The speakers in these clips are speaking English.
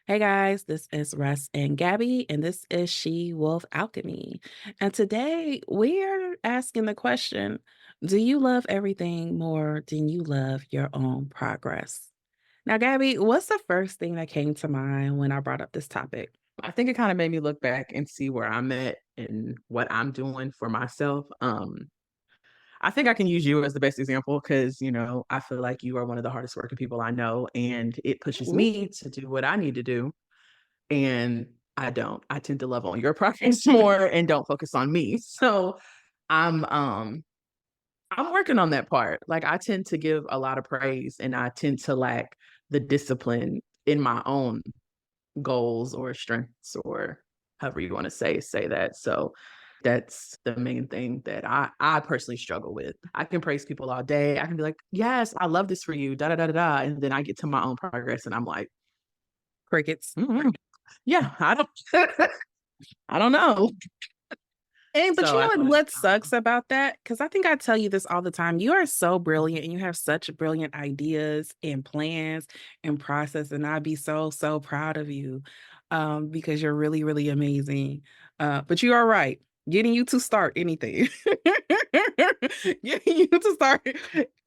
Hey guys, this is Ress and Gabby, and this is She Wolf Alchemy. And today we're asking the question, do you love everything more than you love your own progress? Now, Gabby, what's the first thing that came to mind when I brought up this topic? I think it kinda made me look back and see where I'm at and what I'm doing for myself. I think I can use you as the best example because, I feel like you are one of the hardest working people I know, and it pushes Ooh. me to do what I need to do, and I don't. I tend to love on your progress more and don't focus on me. So, I'm, um, I'm working on that part. Like, I tend to give a lot of praise, and I tend to lack the discipline in my own goals or strengths or however you want to say that. So that's the main thing that I personally struggle with. I can praise people all day. I can be like, "Yes, I love this for you." Da da da da da. And then I get to my own progress, and I'm like, Crickets. "Yeah, I don't, I don't know." But So you I know feel like what sucks about that? Because I think I tell you this all the time. You are so brilliant and you have such brilliant ideas and plans and process. And I'd be so, so proud of you because you're really, really amazing. But you are right. Getting you to start anything. Getting you to start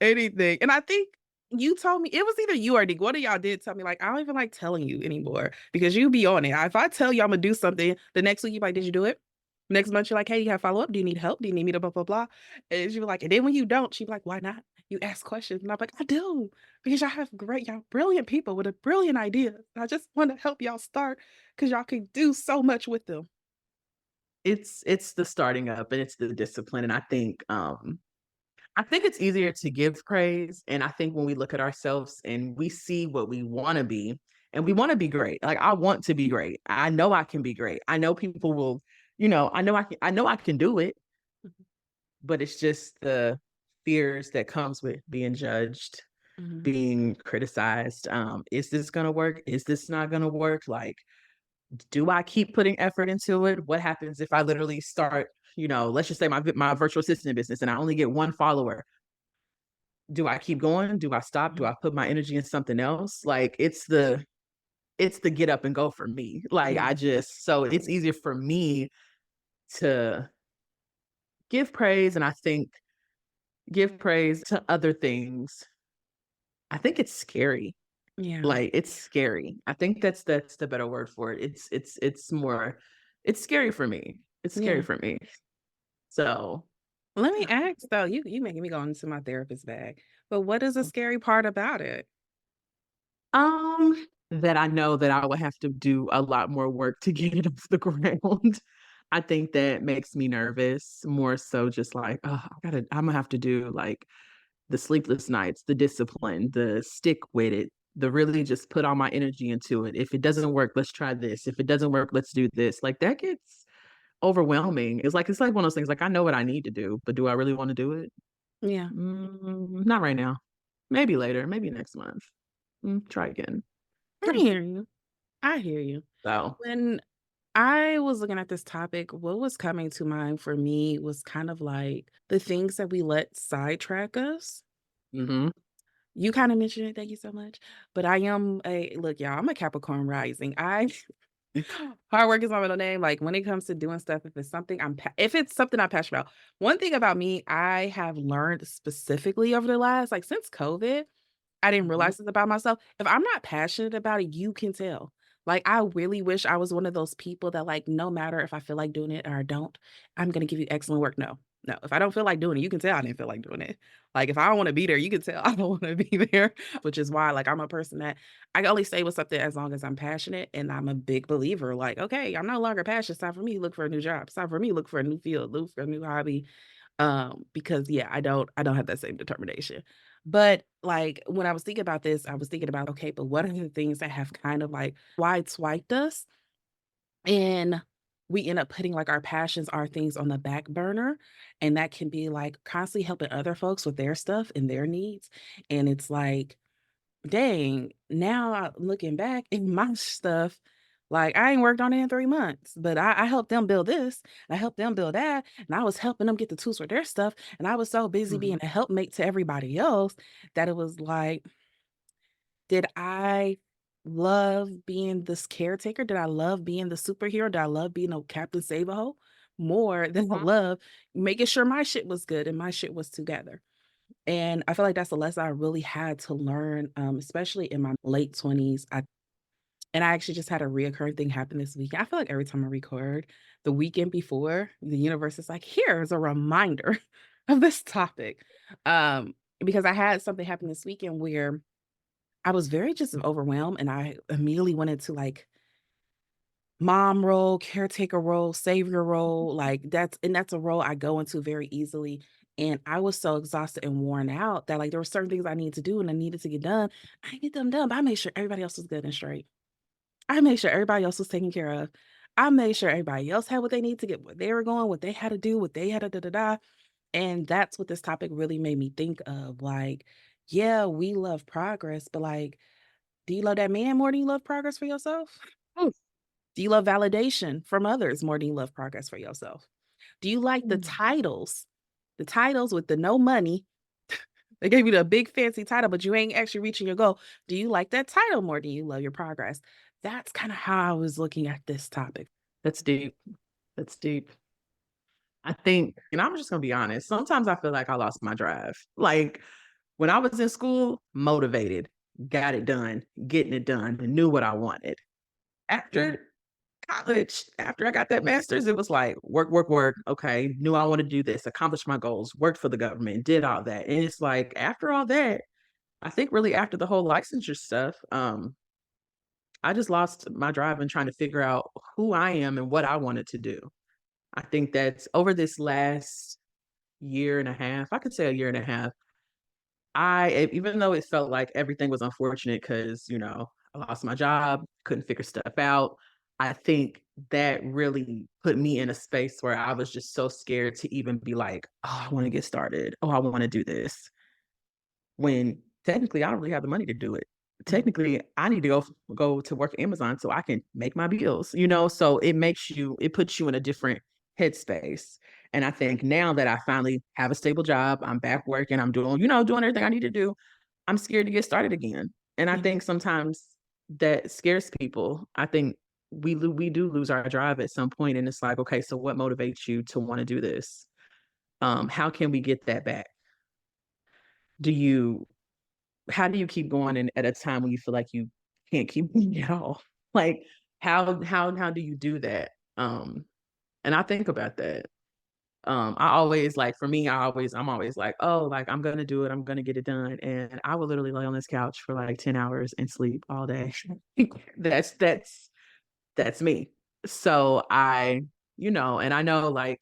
anything. And I think you told me it was either you or Nick. One of y'all did tell me, like, I don't even like telling you anymore because you be on it. If I tell you I'm gonna do something, the next week you like, did you do it? Next month, you're like, "Hey, you have follow-up? Do you need help? Do you need me to blah, blah, blah?" And she'll be like, and then when you don't, she'll be like, "Why not?" You ask questions, and I'm like, "I do, because y'all brilliant people with a brilliant idea. I just wanna help y'all start because y'all can do so much with them." it's the starting up and it's the discipline. And I think it's easier to give praise, and I think when we look at ourselves and we see what we wanna be, and we wanna be great. Like, I want to be great. I know I can be great. I know people will, I know I can do it, Mhm, but it's just the fears that comes with being judged, mhm, being criticized. Is this gonna work? Is this not gonna work? Like, do I keep putting effort into it? What happens if I literally start, let's just say my virtual assistant business and I only get 1 follower? Do I keep going? Do I stop? Do mhm, I put my energy in something else? Like, it's the get up and go for me. Like, yeah, so it's easier for me to give praise, and I think give praise to other things. I think it's scary. yeah, Like, it's scary. I think that's the better word for it. It's scary for me. It's scary yeah. for me. So, Let me ask though, you making me go into my therapist bag, but what is the scary part about it? that I know that I would have to do a lot more work to get it off the ground. I think that makes me nervous, more so just like, "Oh, Imma have to do, like, the sleepless nights, the discipline, the stick with it, the really just put all my energy into it. If it doesn't work, let's try this. If it doesn't work, let's do this." Like, that gets overwhelming. It's like one of those things, like, I know what I need to do, but do I really wanna do it? Yeah, Not right now. Maybe later, maybe next month. Try again. I hear you. I hear you. So, When I was looking at this topic, what was coming to mind for me was kind of like the things that we let sidetrack us. mhm. You kinda mentioned it, thank you so much, but I am a look, y'all, I'm a Capricorn rising. I hard work is my middle name, like, when it comes to doing stuff, if it's something I'm passionate about. One thing about me, I have learned specifically over the last like, since COVID, I didn't Mhm. realize this about myself. If I'm not passionate about it, you can tell. Like, I really wish I was one of those people that, like, no matter if I feel like doing it or I don't, I'm gonna give you excellent work. No, no. If I don't feel like doing it, you can tell I didn't feel like doing it. Like, if I don't wanna be there, you can tell I don't wanna be there, which is why, like, I'm a person that I can only stay with something as long as I'm passionate, and I'm a big believer, like, "Okay, I'm no longer passionate. It's time for me to look for a new job. It's time for me to look for a new field, look for a new hobby." Because yeah, I don't have that same determination. But like when I was thinking about this, I was thinking about, okay, but what are the things that have kind of like wide swiped us and we end up putting like our passions, our things on the back burner. And that can be like constantly helping other folks with their stuff and their needs. And it's like, dang, now looking back in my stuff, like I ain't worked on it in 3 months, but I helped them build this, and I helped them build that, and I was helping them get the tools for their stuff, and I was so busy being Mhm. a helpmate to everybody else that it was like, did I love being this caretaker? Did I love being the superhero? Did I love being a Captain Save-A-Ho more than I Mhm. love making sure my shit was good and my shit was together? And I feel like that's a lesson I really had to learn, especially in my late 20s. I actually just had a reoccurring thing happen this week. I feel like every time I record, the weekend before, the universe is like, here's a reminder of this topic. Because I had something happen this weekend where I was very just overwhelmed and I immediately went into like mom role, caretaker role, savior role. Like that's a role I go into very easily. And I was so exhausted and worn out that like there were certain things I needed to do and I needed to get done. I didn't get them done, but I made sure everybody else was good and straight. I made sure everybody else was taken care of. I made sure everybody else had what they need to get where they were going, what they had to do, what they had to da da da. And that's what this topic really made me think of. Like, yeah, we love progress, but like, do you love that man more than you love progress for yourself? Mm, Do you love validation from others more than you love progress for yourself? Do you like mm. the titles with the no money? They gave you the big fancy title, but you ain't actually reaching your goal. Do you like that title more than you love your progress? That's kind of how I was looking at this topic. That's deep. That's deep. I think, and I'm just gonna be honest, sometimes I feel like I lost my drive. Like when I was in school, motivated, got it done, getting it done, and knew what I wanted. After college, after I got that master's, it was like work, work, work. Okay, knew I wanted to do this, accomplish my goals, worked for the government, did all that. And it's like after all that, I think really after the whole licensure stuff, I just lost my drive in trying to figure out who I am and what I wanted to do. I think that's over this last year and a half, I could say a year and a half, even though it felt like everything was unfortunate because, I lost my job, couldn't figure stuff out. I think that really put me in a space where I was just so scared to even be like, "Oh, I wanna get started. Oh, I wanna do this." When technically I don't really have the money to do it. Mhm. Technically, I need to go to work at Amazon so I can make my bills, so it puts you in a different headspace. And I think now that I finally have a stable job, I'm back working, I'm doing everything I need to do, I'm scared to get started again. And I Yeah. think sometimes that scares people. I think we do lose our drive at some point, and it's like, okay, so what motivates you to want to do this? How can we get that back? Do you How do you keep going at a time when you feel like you can't keep going at all? Like, how do you do that? And I think about that. I always like for me, I'm always like, oh, like I'm gonna do it, I'm gonna get it done. And I would literally lay on this couch for like 10 hours and sleep all day. that's that's that's me. So and I know like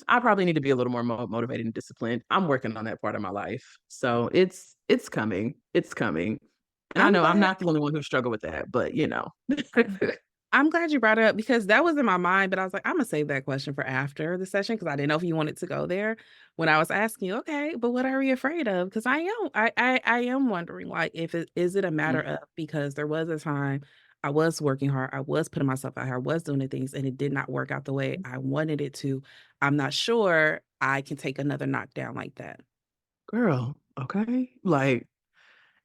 I probably need to be a little more motivated and disciplined. I'm working on that part of my life. So it's coming. It's coming. And I I'm know I'm glad not the only one who struggle with that, but I'm glad you brought it up because that was in my mind, but I was like, "Imma save that question for after the session because I didn't know if you wanted to go there when I was asking you, "Okay, but what are you afraid of?" Because I am wondering, like, if it is it a matter Mhm. of because there was a time I was working hard, I was putting myself out here, I was doing the things, and it did not work out the way I wanted it to. I'm not sure I can take another knockdown like that. Girl, okay? Like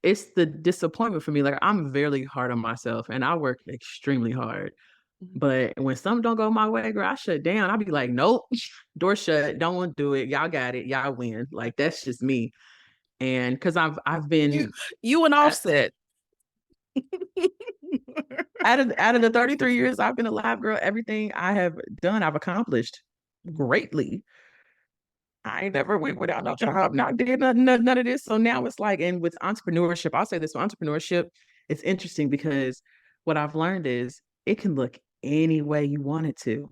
it's the disappointment for me. Like I'm very hard on myself and I work extremely hard. Mhm. But when something don't go my way, girl, I shut down. I'll be like, nope, door shut, don't want to do it. Y'all got it, y'all win. Like that's just me. And because I've You been you and Offset. out of the 33 years I've been alive, girl, everything I have done, I've accomplished Mhm. greatly. I ain't never went without no job, not did none of this. So now it's like, and with entrepreneurship, I'll say this with entrepreneurship, it's interesting because what I've learned is it can look any way you want it to.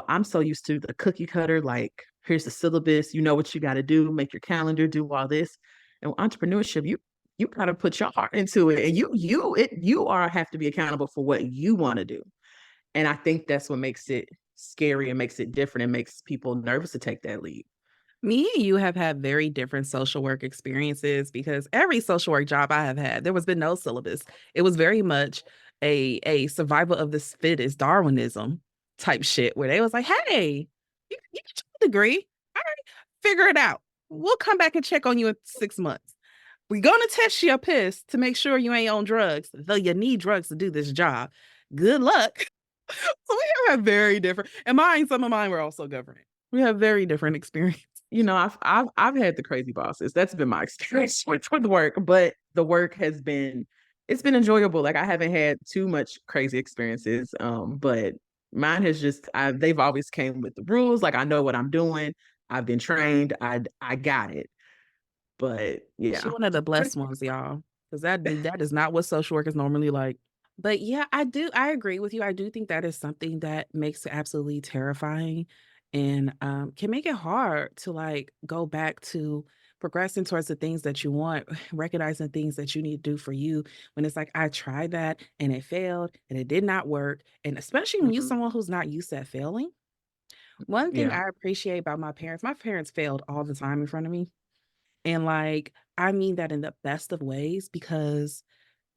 I'm so used to the cookie cutter, like here's the syllabus, you know what you got to do, make your calendar, do all this. And with entrepreneurship, you gotta put your heart into it, and you are have to be accountable for what you want to do. And I think that's what makes it scary and makes it different and makes people nervous to take that leap. Me and you have had very different social work experiences because every social work job I have had, there was been no syllabus. It was very much a survival of the fittest Darwinism type shit where they was like, "Hey, you get your degree. All right, figure it out. We'll come back and check on you in 6 months." We're gonna test your piss to make sure you ain't on drugs, though you need drugs to do this job. Good luck. So we have very different, and mine, some of mine were also government. We have very different experience. You know, I've had the crazy bosses. That's been my experience with work, but the work has been it's been enjoyable. Like I haven't had too much crazy experiences. But mine has just they've always came with the rules. Like I know what I'm doing. I've been trained. I got it. But She yeah. one of the blessed ones, y'all, because that is not what social work is normally like. But yeah, I agree with you. I do think that is something that makes it absolutely terrifying and can make it hard to like go back to progressing towards the things that you want, recognizing things that you need to do for you when it's like I tried that and it failed and it did not work. And especially when you're Mhm. someone who's not used to failing. One thing Yeah. I appreciate about my parents failed all the time in front of me. And like I mean that in the best of ways because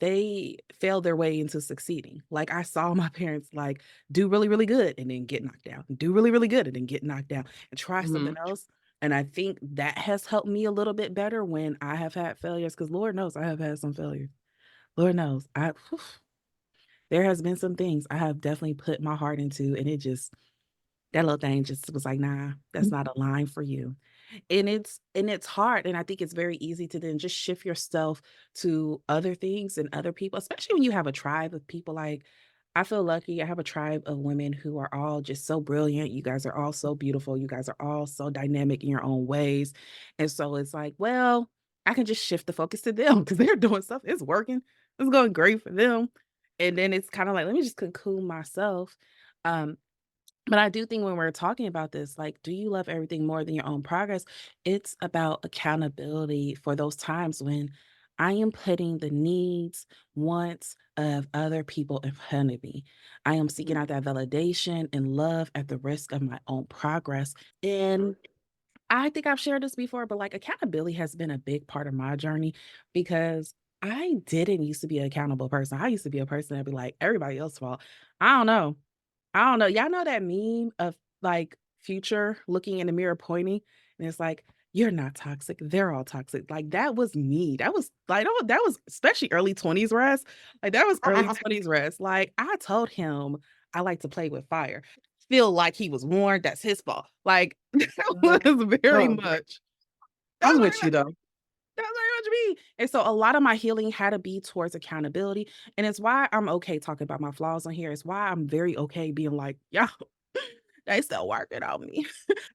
they failed their way into succeeding. Like I saw my parents like do really, really good and then get knocked down, do really, really good and then get knocked down and try something Mhm. else. And I think that has helped me a little bit better when I have had failures because Lord knows I have had some failures. Lord knows there has been some things I have definitely put my heart into and it just that little thing just was like, nah, that's not a line for you. And it's hard, and I think it's very easy to then just shift yourself to other things and other people, especially when you have a tribe of people, like, I feel lucky, I have a tribe of women who are all just so brilliant, you guys are all so beautiful, you guys are all so dynamic in your own ways, and so it's like, well, I can just shift the focus to them because 'cause they're doing stuff, it's working, it's going great for them, and then it's kinda like, let me just cocoon myself, um, but I do think when we're talking about this, like, do you love everything more than your own progress? It's about accountability for those times when I am putting the needs, wants of other people in front of me. I am seeking Mhm. out that validation and love at the risk of my own progress. And I think I've shared this before, but like accountability has been a big part of my journey because I didn't used to be an accountable person. I used to be a person that'd be like, everybody else's fault. I don't know. I don't know. Y'all know that meme of like Future looking in the mirror pointing, and it's like, "You're not toxic. They're all toxic." Like that was me. That was like that was especially early 20s Russ. Like that was early 20s Russ. Like I told him I like to play with fire. Feel like he was warned. That's his fault. Like that was very Oh, much. That I'm was with very you much. though. That was very much me. And so a lot of my healing had to be towards accountability. And it's why I'm okay talking about my flaws on here. It's why I'm very okay being like, yeah, they still working on me.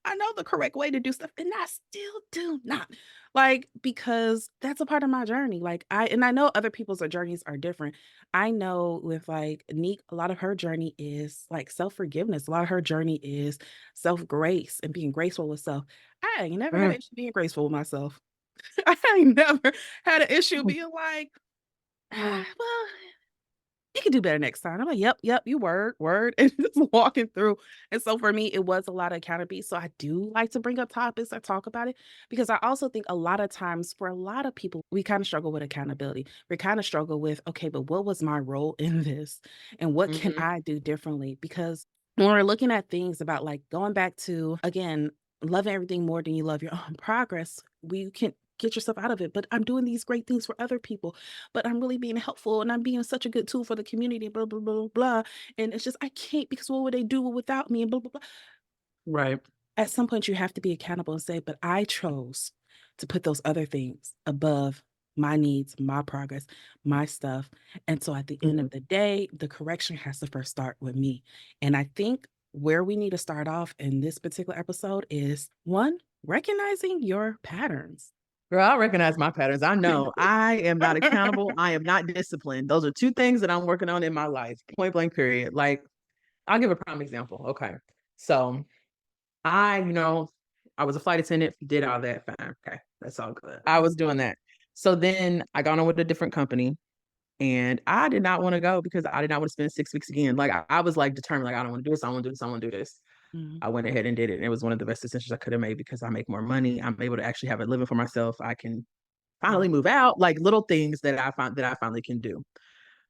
I know the correct way to do stuff, and I still do not. Like, because that's a part of my journey. Like, I know other people's journeys are different. I know with like Neek, a lot of her journey is like self-forgiveness. A lot of her journey is self-grace and being graceful with self. I ain't never had Mm. an issue being graceful with myself. I ain't never had an issue being like, well, you can do better next time. I'm like, yep, yep, you word, and just walking through. And so for me, it was a lot of accountability. So I do like to bring up topics or talk about it because I also think a lot of times for a lot of people, we kind of struggle with accountability. We kind of struggle with, okay, but what was my role in this? And what can Mhm. I do differently? Because when we're looking at things about like going back to, again, loving everything more than you love your own progress, we can get yourself out of it. But I'm doing these great things for other people but I'm really being helpful and I'm being such a good tool for the community, blah, blah, blah, blah. And it's just, I can't because what would they do without me? And blah, blah, blah. Right. At some point, you have to be accountable and say, but I chose to put those other things above my needs, my progress, my stuff. And so at the end Mhm. of the day, the correction has to first start with me. And I think where we need to start off in this particular episode is one, recognizing your patterns. Girl, I recognize my patterns. I know I am not accountable. I am not disciplined. Those are two things that I'm working on in my life. Point blank, period. Like, I'll give a prime example. Okay. So you know, I was a flight attendant, did all that. Fine. Okay. That's all good. I was doing that. So then I got on with a different company and I did not want to go because I did not want to spend 6 weeks again. Like, I was like determined, like, I don't want to do this. I want to do this. I want to do this. Mhm, I went ahead and did it. And it was one of the best decisions I could have made because I make more money. I'm able to actually have a living for myself. I can mhm, finally move out, like little things that I finally can do.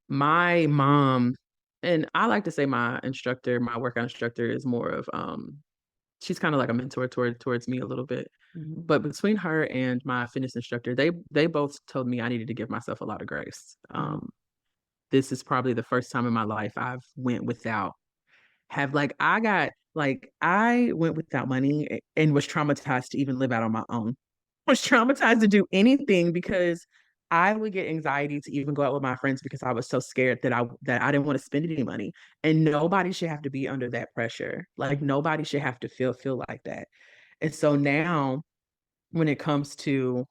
My mom, and I like to say my instructor, my workout instructor is more of she's kinda like a mentor towards me a little bit. Mhm, But between her and my fitness instructor, they both told me I needed to give myself a lot of grace. mhm, This is probably the first time in my life I've went without have I went without money and was traumatized to even live out on my own. Was traumatized to do anything because I would get anxiety to even go out with my friends because I was so scared that I didn't wanna spend any money, and nobody should have to be under that pressure. Like, nobody should have to feel like that. And so now when it comes to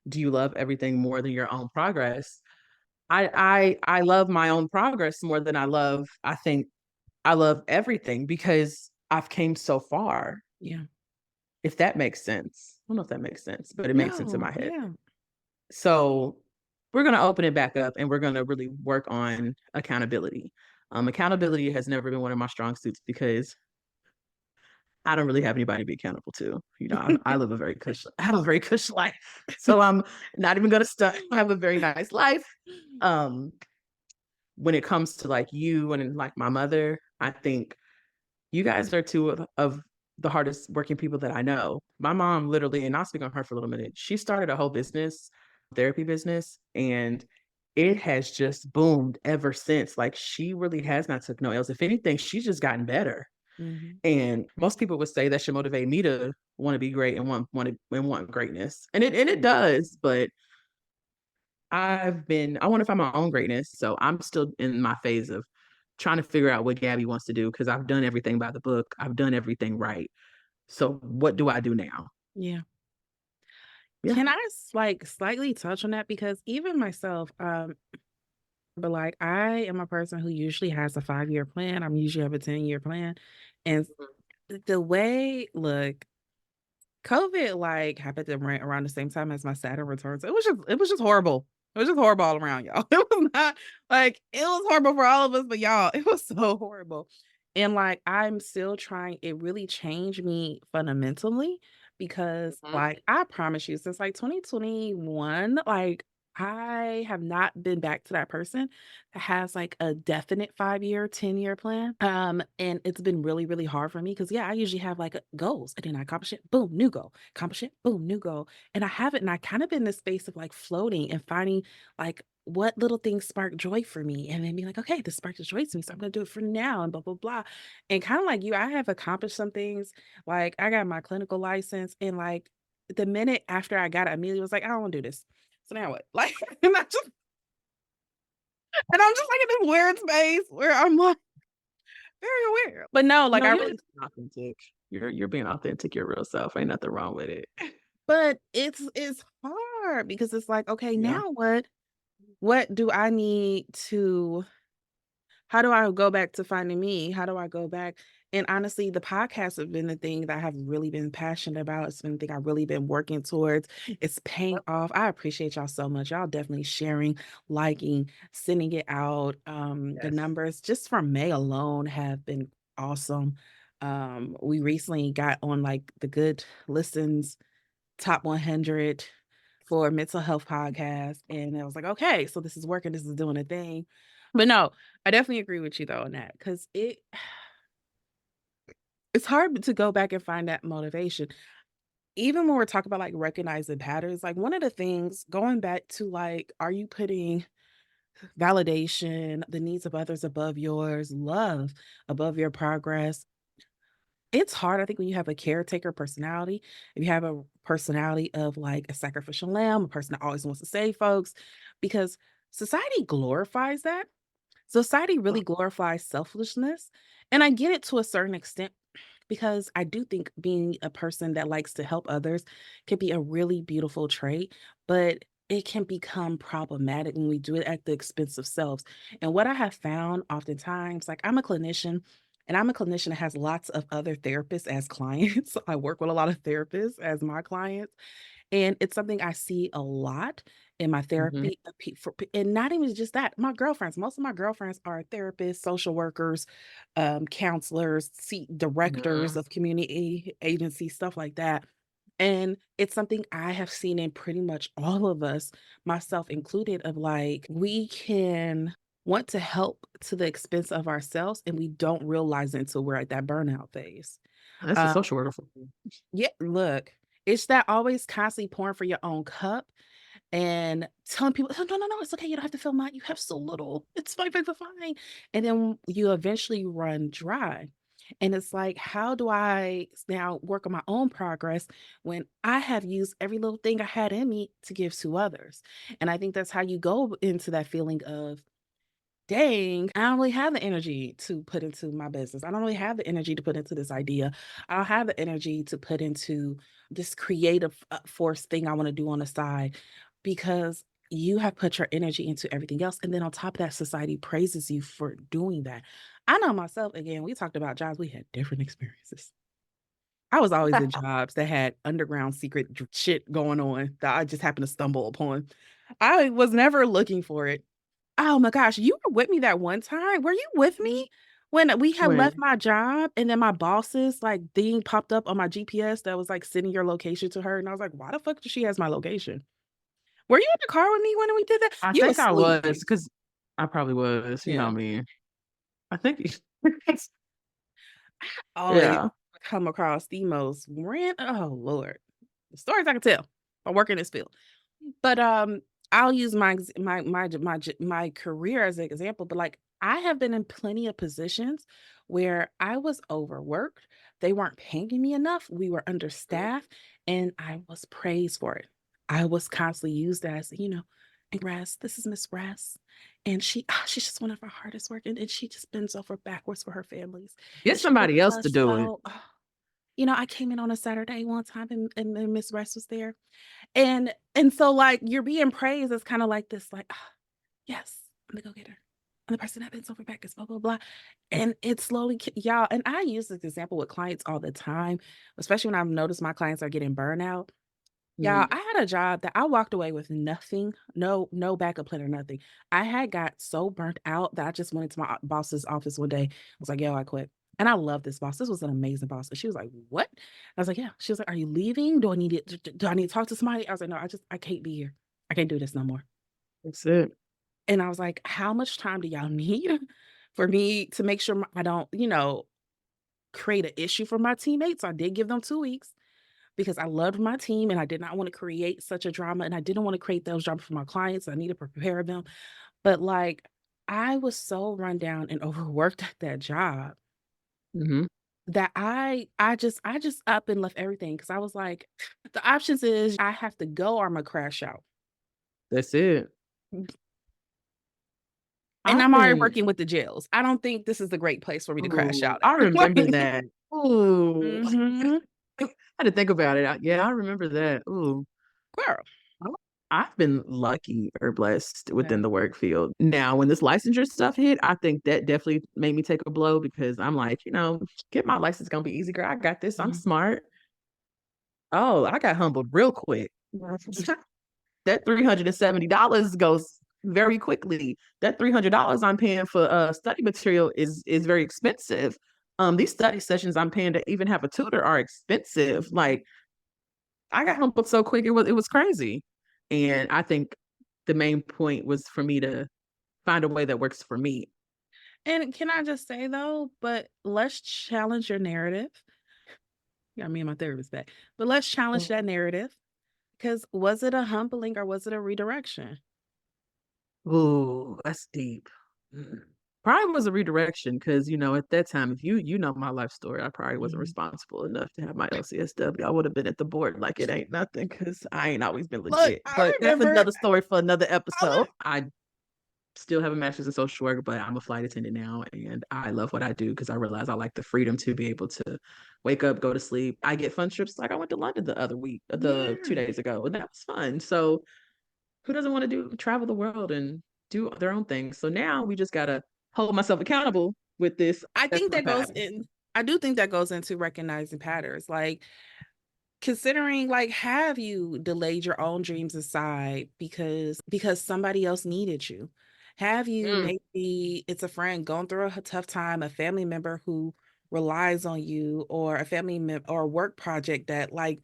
do you love everything more than your own progress? I love my own progress more than I think I love everything because I've came so far, yeah. if that makes sense. I don't know if that makes sense, but it makes sense in No, my head. yeah, So, we're gonna open it back up, and we're gonna really work on accountability. Accountability has never been one of my strong suits because I don't really have anybody to be accountable to. You know, I live a very cush I have a very cush life, so I'm not even gonna stunt. I have a very nice life. Um, when it comes to, like, you and, like, my mother, I think you guys are 2 of the hardest working people that I know. My mom literally and I'll speak on her for a little minute, she started a whole business, therapy business, and it has just boomed ever since. Like, she really has not took no L's. If anything, she's just gotten better. mhm, And most people would say that should motivate me to wanna be great and want greatness. And it does, but I wanna find my own greatness, so I'm still in my phase of trying to figure out what Gabby wants to do because 'cause I've done everything by the book, I've done everything right. So what do I do now? yeah. Yeah. Can I like slightly touch on that? Because even myself, but like I am a person who usually has a 5-year plan. I'm usually have a 10-year plan. And the way look, COVID, like, happened around the same time as my Saturn returns. It was just horrible. It was just horrible all around, y'all. It was not like, it was horrible for all of us, but y'all, it was so horrible. And, like, I'm still trying it really changed me fundamentally because, Mhm. like, I promise you, since, like, 2021, like, I have not been back to that person that has, like, a definite 5-year, 10-year plan. And it's been really, really hard for me because yeah, I usually have, like, goals, and then I accomplish it, boom, new goal, accomplish it, boom, new goal, and I haven't and I kind of been in this space of, like, floating and finding, like, what little things spark joy for me, and then be like, "Okay, this sparks joy to me, so I'm gonna do it for now," and blah, blah, blah, and kinda like you, I have accomplished some things, like, I got my clinical license, and, like, the minute after I got it, I immediately was like, "I don't wanna do this." So now what? Like, and I'm just, like, in this weird space where I'm, like, very aware. But no, like, No, I you're really just being authentic. You're being authentic, your real self, ain't nothing wrong with it. but it's hard because it's like, "Okay, Yeah. now what? What do I need to how do I go back to finding me? How do I go back?" And honestly, the podcast have been the thing that I have really been passionate about. It's been the thing I've really been working towards. It's paying Yep. off. I appreciate y'all so much. Y'all definitely sharing, liking, sending it out. The Yes. numbers just from May alone have been awesome. We recently got on like the good listens top 100 for mental health podcast. And I was like, okay, so this is working. This is doing a thing. But no, I definitely agree with you though on that because it's hard to go back and find that motivation. Even when we're talking about like recognizing patterns, like one of the things going back to like, are you putting validation, the needs of others above yours, love above your progress? It's hard, I think, when you have a caretaker personality. If you have a personality of like a sacrificial lamb, a person that always wants to save folks, because society glorifies that. Society really glorifies selflessness. And I get it to a certain extent because I do think being a person that likes to help others can be a really beautiful trait, but it can become problematic when we do it at the expense of selves. And what I have found oftentimes, like I'm a clinician, and I'm a clinician that has lots of other therapists as clients. I work with a lot of therapists as my clients. And it's something I see a lot in my Mhm. therapy, and not even just that, my girlfriends, most of my girlfriends are therapists, social workers, counselors, directors Mhm. of community agencies, stuff like that. And it's something I have seen in pretty much all of us, myself included, of like, we can want to help to the expense of ourselves, and we don't realize it until we're at that burnout phase. That's a Um, social worker for you. yeah, look, it's that always constantly pouring for your own cup and telling people, "Oh, no, no, no, it's okay. You don't have to fill mine. You have so little. It's fine, fine, fine, fine." And then you eventually run dry. And it's like, how do I now work on my own progress when I have used every little thing I had in me to give to others? And I think that's how you go into that feeling of, dang, I don't really have the energy to put into my business. I don't really have the energy to put into this idea. I don't have the energy to put into this creative force thing I want to do on the side because you have put your energy into everything else. And then on top of that, society praises you for doing that. I know myself, again, we talked about jobs, we had different experiences. I was always in jobs that had underground secret shit going on that I just happened to stumble upon. I was never looking for it. Oh my gosh, you were with me that one time. Were you with me when we had left When my job and then my boss's like thing popped up on my GPS that was like sending your location to her? And I was like, why the fuck does she has my location? Were you in the car with me when we did that? I You think was I was, sleeping. because I probably was, you know Yeah. me. I think Always yeah. come across the most oh Lord. The stories I can tell. I work in this field. But, I'll use my career as an example, but, like, I have been in plenty of positions where I was overworked, they weren't paying me enough, we were understaffed, and I was praised for it. I was constantly used as, "Hey, Ress, this is Miss Ress, and she's just one of our hardest working, and she just bends over backwards for her families, Get and she somebody works else to us do it. so." I came in on a Saturday one time and then Miss Ress was there, and so, like, you're being praised as kinda like this, like, "Ah, yes, I'm the go-getter. I'm the person that bends over backwards, blah, blah, blah," and it slowly y'all, and I use this example with clients all the time, especially when I've noticed my clients are getting burnout. Y'all, Mhm. I had a job that I walked away with nothing, no backup plan or nothing. I had got so burnt out that I just went into my boss's office one day, I was like, "Yo, I quit." And I love this boss, this was an amazing boss, and she was like, "What?" I was like, "Yeah." She was like, "Are you leaving? Do I need it do I need to talk to somebody?" I was like, "No, I can't be here. I can't do this no more." That's it. And I was like, "How much time do y'all need for me to make sure I don't, create an issue for my teammates?" I did give them 2 weeks because I loved my team and I did not want to create such a drama and I didn't want to create those drama for my clients. I needed to prepare them. But like I was so run down and overworked at that job Mhm. that I just up and left everything because I was like, the options is I have to go or I'm gonna crash out. That's it. And I've I'm already been working with the jails. I don't think this is a great place for me to crash ooh, out I at. remember that. Ooh. Mhm. I had to think about it. Yeah, I remember that. Ooh. Girl. Oh, I've been lucky or blessed Yeah. within the work field. Now, when this licensure stuff hit, I think that definitely made me take a blow because I'm like, get my license gonna be easy, girl. I got this. I'm Mhm. smart. Oh, I got humbled real quick. That $370 goes very quickly. That $300 I'm paying for study material is very expensive. These study sessions I'm paying to even have a tutor are expensive. Like I got humbled so quick, it was crazy. And I think the main point was for me to find a way that works for me. And can I just say though, but let's challenge your narrative. Yeah, me and my therapist back. But let's challenge that narrative. Because was it a humbling or was it a redirection? Ooh, that's deep. Mm. Probably was a redirection because at that time, if you know my life story, I probably wasn't Mhm. responsible enough to have my LCSW. I would have been at the board like it ain't nothing because I ain't always been Look, legit. I But that's remember another story for another I episode. look I still have a master's in social work, but I'm a flight attendant now, and I love what I do because I realize I like the freedom to be able to wake up, go to sleep. I get fun trips. Like I went to London the other week, the two yeah. days ago, and that was fun. So who doesn't want to do travel the world and do their own thing? So now we just gotta hold myself accountable with this. I That's think my that goes path. in I do think that goes into recognizing patterns. Like considering like have you delayed your own dreams aside because somebody else needed you? Have you Mm, maybe it's a friend going through a tough time, a family member who relies on you or a family member or a work project that like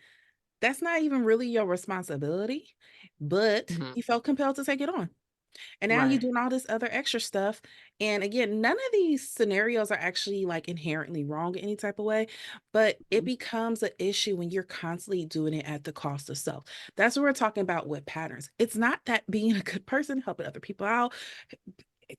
that's not even really your responsibility, but mhm. you felt compelled to take it on. And now you're Right. doing all this other extra stuff. And again, none of these scenarios are actually like inherently wrong in any type of way, but it Mhm. becomes an issue when you're constantly doing it at the cost of self. That's what we're talking about with patterns. It's not that being a good person, helping other people out,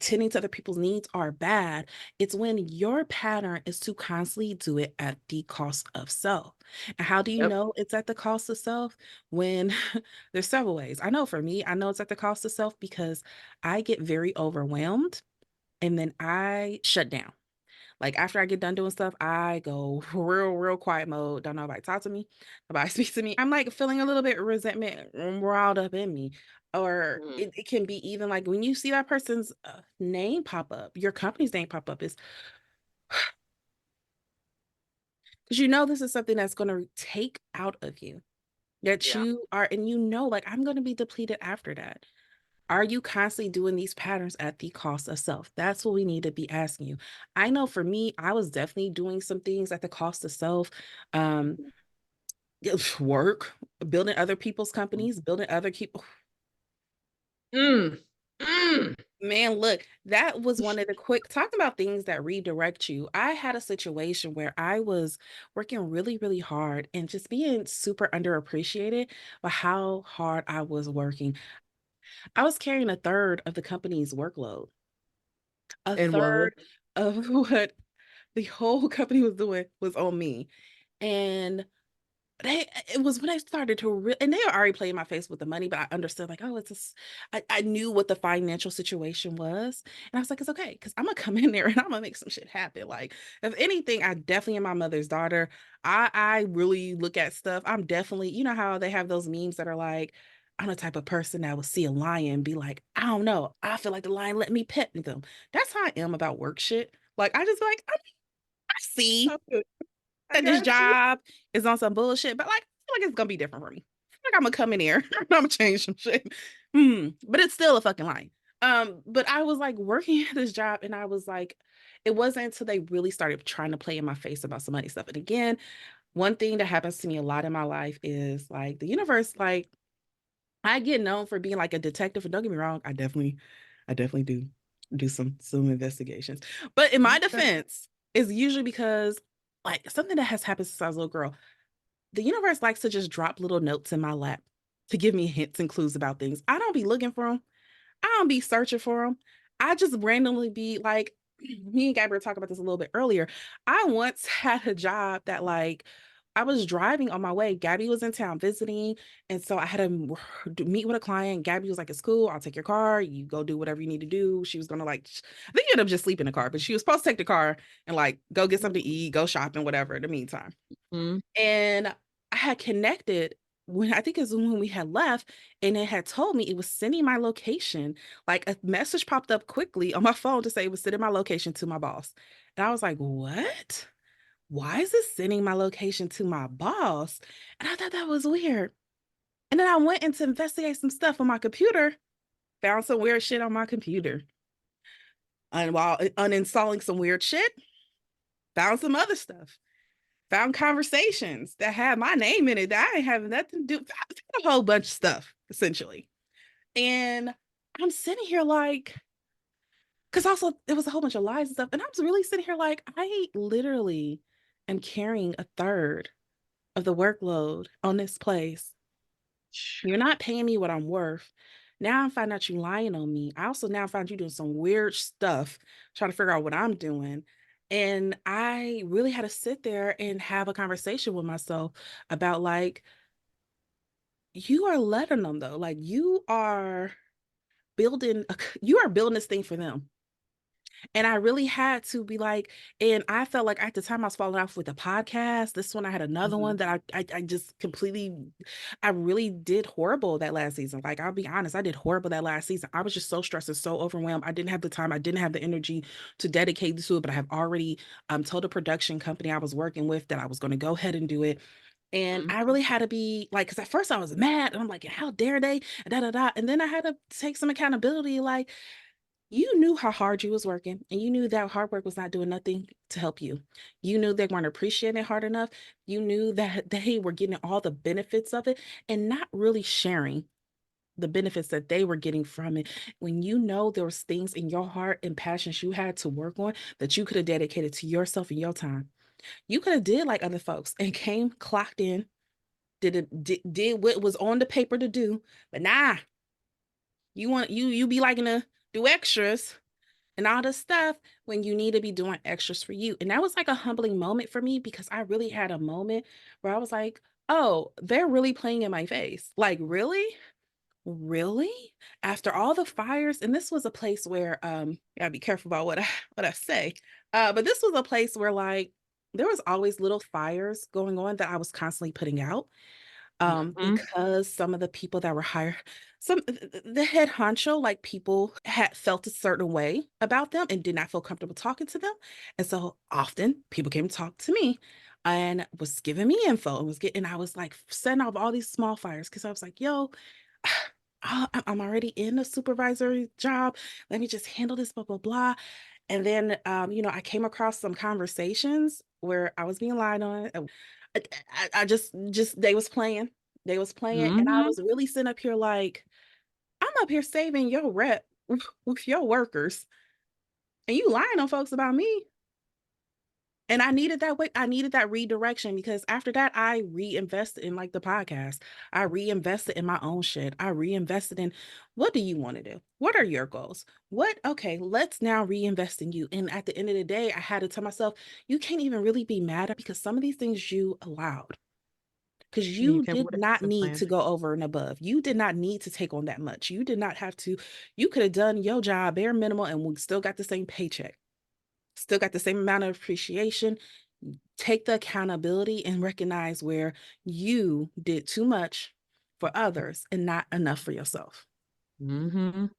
tending to other people's needs are bad. It's when your pattern is to constantly do it at the cost of self. And how do you Yep. know it's at the cost of self? When there's several ways. I know for me, I know it's at the cost of self because I get very overwhelmed and then I shut down. Like after I get done doing stuff, I go real quiet mode. Don't nobody talk to me. Nobody speaks to me. I'm like feeling a little bit resentment riled up in me. Or Mhm. it can be even like when you see that person's name pop up, your company's name pop up, is because you know this is something that's going to take out of you. That Yeah. you are, and you know, like I'm going to be depleted after that. Are you constantly doing these patterns at the cost of self? That's what we need to be asking you. I know for me, I was definitely doing some things at the cost of self. Um, Mhm. work, building other people's Mhm. companies, building other people. Mm. Mm. Man, look, that was one of the quick talking about things that redirect you. I had a situation where I was working really hard and just being super underappreciated by how hard I was working. I was carrying a third of the company's workload, a And what? third of what the whole company was doing was on me. And it was when I started to and they were already playing my face with the money, but I understood like, oh, it's just I knew what the financial situation was. And I was like, it's okay, because I'm gonna come in there and I'm gonna make some shit happen. Like, if anything, I definitely am my mother's daughter. I really look at stuff. I'm definitely, you know how they have those memes that are like, I'm the type of person that will see a lion and be like, I don't know. I feel like the lion let me pet them. That's how I am about work shit. Like, I just like, I see I feel I that this got you. job is on some bullshit, but like, I feel like it's gonna be different for me. I feel like I'm gonna come in here, I'm gonna change some shit. But it's still a fucking lie. But I was like working at this job, and I was like, it wasn't until they really started trying to play in my face about some money stuff. And again, one thing that happens to me a lot in my life is like the universe, like I get known for being like a detective, and don't get me wrong, I definitely do some investigations. But in my Okay. defense, it's usually because like something that has happened since I was a little girl. The universe likes to just drop little notes in my lap to give me hints and clues about things. I don't be looking for them. I don't be searching for them. I just randomly be like, me and Gabrielle talked about this a little bit earlier. I once had a job that like I was driving on my way. Gabby was in town visiting, and so I had to meet with a client. Gabby was like, "It's cool. I'll take your car. You go do whatever you need to do." She was gonna like, I think you end up just sleeping in the car, but she was supposed to take the car and like go get something to eat, go shopping, whatever. In the meantime. Mhm. And I had connected when I think it's when we had left, and it had told me it was sending my location. Like a message popped up quickly on my phone to say it was sending my location to my boss. And I was like, what? Why is this sending my location to my boss? And I thought that was weird. And then I went in to investigate some stuff on my computer, found some weird shit on my computer. And while uninstalling some weird shit, found some other stuff. Found conversations that had my name in it that I ain't having nothing to do. A whole bunch of stuff, essentially. And I'm sitting here like, because also it was a whole bunch of lies and stuff. And I was really sitting here like, I literally am carrying a third of the workload on this place. You're not paying me what I'm worth. Now I find out you lying on me. I also now find you doing some weird stuff, trying to figure out what I'm doing. And I really had to sit there and have a conversation with myself about like, you are letting them though. Like you are building this thing for them. And I really had to be like, and I felt like at the time I was falling off with a podcast. This one I had another Mhm. one that I just completely, I really did horrible that last season. Like I'll be honest, I did horrible that last season. I was just so stressed and so overwhelmed. I didn't have the time. I didn't have the energy to dedicate to it. But I have already told the production company I was working with that I was going to go ahead and do it. And Mhm. I really had to be like, because at first I was mad and I'm like, how dare they? Da da da. And then I had to take some accountability. Like, you knew how hard you was working and you knew that hard work was not doing nothing to help you. You knew they weren't appreciating it hard enough. You knew that they were getting all the benefits of it and not really sharing. the benefits that they were getting from it. When you know there was things in your heart and passions you had to work on that you could have dedicated to yourself and your time, you could have did like other folks and came, clocked in, did what was on the paper to do. But nah, you be liking to do extras and all this stuff when you need to be doing extras for you. And that was like a humbling moment for me because I really had a moment where I was like, oh, they're really playing in my face. Like, really? Really? After all the fires, and this was a place where gotta be careful about what I say. But this was a place where like there was always little fires going on that I was constantly putting out Mhm. because some of the people that were hired, the head honcho, like people had felt a certain way about them and did not feel comfortable talking to them. And so often people came to talk to me and was giving me info and was getting, I was like setting off all these small fires because I was like, yo, I'm already in a supervisory job. Let me just handle this, blah, blah, blah. And then, I came across some conversations where I was being lied on. I just they was playing, and I Mhm. was really sitting up here like, I'm up here saving your rep with your workers, and you lying on folks about me. And I needed that way. I needed that redirection because after that, I reinvested in like the podcast. I reinvested in my own shit. I reinvested in what do you want to do? What are your goals? What, okay, let's now reinvest in you. And at the end of the day, I had to tell myself, you can't even really be mad at because some of these things you allowed because You you came up did with an not exit need plan. to go over and above. You did not need to take on that much. You did not have to, you could have done your job bare minimal and we still got the same paycheck, still got the same amount of appreciation. Take the accountability and recognize where you did too much for others and not enough for yourself. Mhm.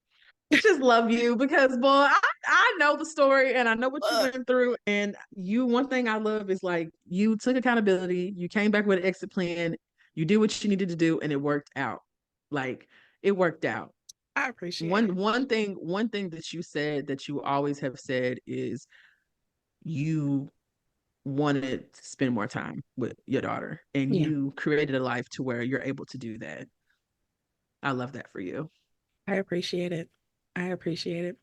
I just love you because, boy, I know the story and I know what you Ugh, went through. And you, one thing I love is like you took accountability, you came back with an exit plan, you did what you needed to do, and it worked out. Like it worked out. I appreciate it. One thing that you said that you always have said is you wanted to spend more time with your daughter and Yeah, you created a life to where you're able to do that. I love that for you. I appreciate it. I appreciate it.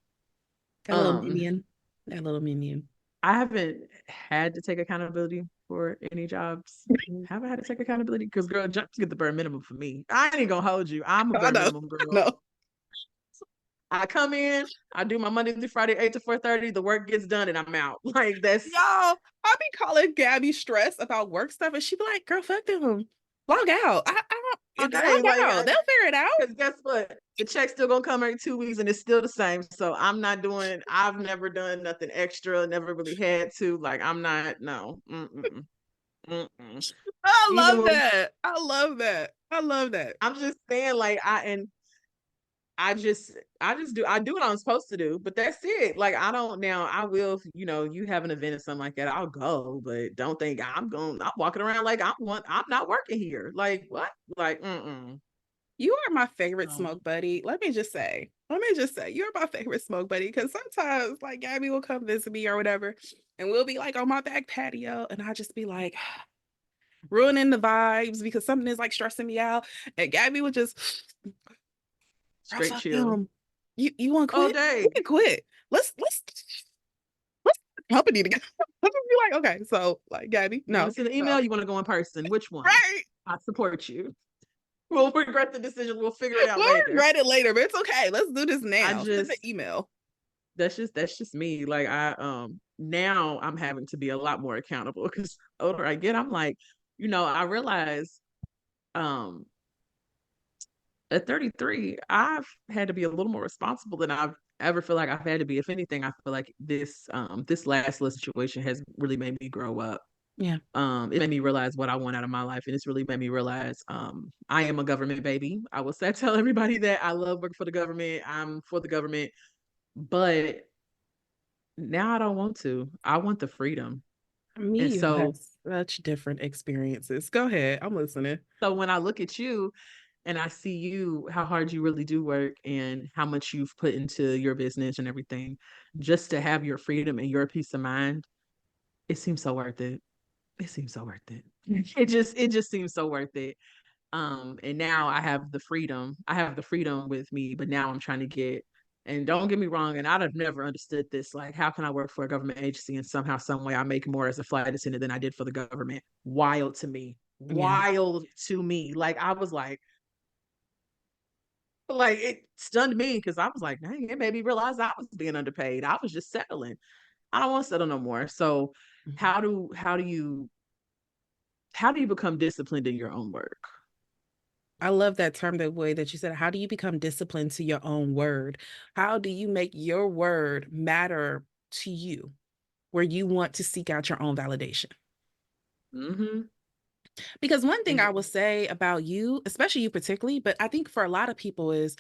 That little Um, minion. That little minion. I haven't had to take accountability for any jobs. Have I had to take accountability? Because girl, jobs get the bare minimum for me. I ain't even gonna hold you. I'm a I bare know. minimum I girl. know. I come in, I do my Monday through Friday, 8 to 4:30, the work gets done and I'm out. Like that's Y'all, I be calling Gabby stressed about work stuff, and she be like, "Girl, fuck them. Log out. okay. Log Like out. They'll figure it out." because guess what? The check's still gonna come every 2 weeks and it's still the same. So I've never done nothing extra, never really had to. Like I'm not, no. Mm-mm, mm-mm. I Even love when that. I love that. I love that. I'm just saying, like I just I do what I'm supposed to do, but that's it. Like I don't now I will, you have an event or something like that, I'll go, but don't think I'm walking around like I'm not working here. Like what? Like You are my favorite no. smoke buddy. Let me just say, you're my favorite smoke buddy because sometimes, like, Gabby will come visit me or whatever, and we'll be like on my back patio, and I just be like ruining the vibes because something is like stressing me out, and Gabby would just, girl, Straight fuck chill. them. You want to All quit? We day. can quit. Let's company together. Let's just be like, okay, so like Gabby, You want no, to send an no, email? You want to go in person? Which one? right? I support you. We'll regret the decision. We'll figure it out We'll later. regret it later, but it's okay. Let's do this I now. Send the just email. that's just me. Like I now I'm having to be a lot more accountable because older I get, I'm like, I realize um at 33, I've had to be a little more responsible than I've ever feel like I've had to be. If anything, I feel like this last little situation has really made me grow up. Yeah. It made me realize what I want out of my life, and it's really made me realize I am a government baby. I will say tell everybody that I love working for the government. I'm for the government, but now I don't want to. I want the freedom. Me, And you have so had such different experiences. Go ahead. I'm listening. so when I look at you and I see you, how hard you really do work and how much you've put into your business and everything, just to have your freedom and your peace of mind, it seems so worth it. It seems so worth it. It just seems so worth it. And now I have the freedom with me, but now I'm trying to get, and don't get me wrong, and I'd have never understood this. Like, how can I work for a government agency and somehow, some way I make more as a flight attendant than I did for the government? Wild to me. Yeah. Wild to me. Like I was like it stunned me because I was like, dang, it made me realize I was being underpaid. I was just settling. I don't want to settle no more. So Mhm. how do you become disciplined in your own work? I love that term, the way that you said, how do you become disciplined to your own word? How do you make your word matter to you, where you want to seek out your own validation? Mm-hmm. Because one thing And I will say about you, especially you particularly, but I think for a lot of people is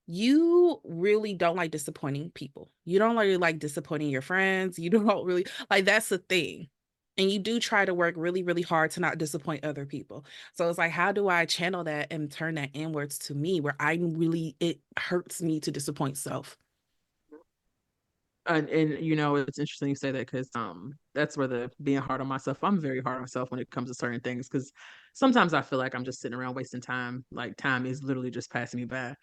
you really don't like disappointing people. You don't really like disappointing your friends. You don't really like that's the thing. And you do try to work really, really hard to not disappoint other people. So it's like, how do I channel that and turn that inwards to me where it hurts me to disappoint self? and you know it's interesting you say that because that's where the being hard on myself. I'm very hard on myself when it comes to certain things because sometimes I feel like I'm just sitting around wasting time. Like time is literally just passing me by.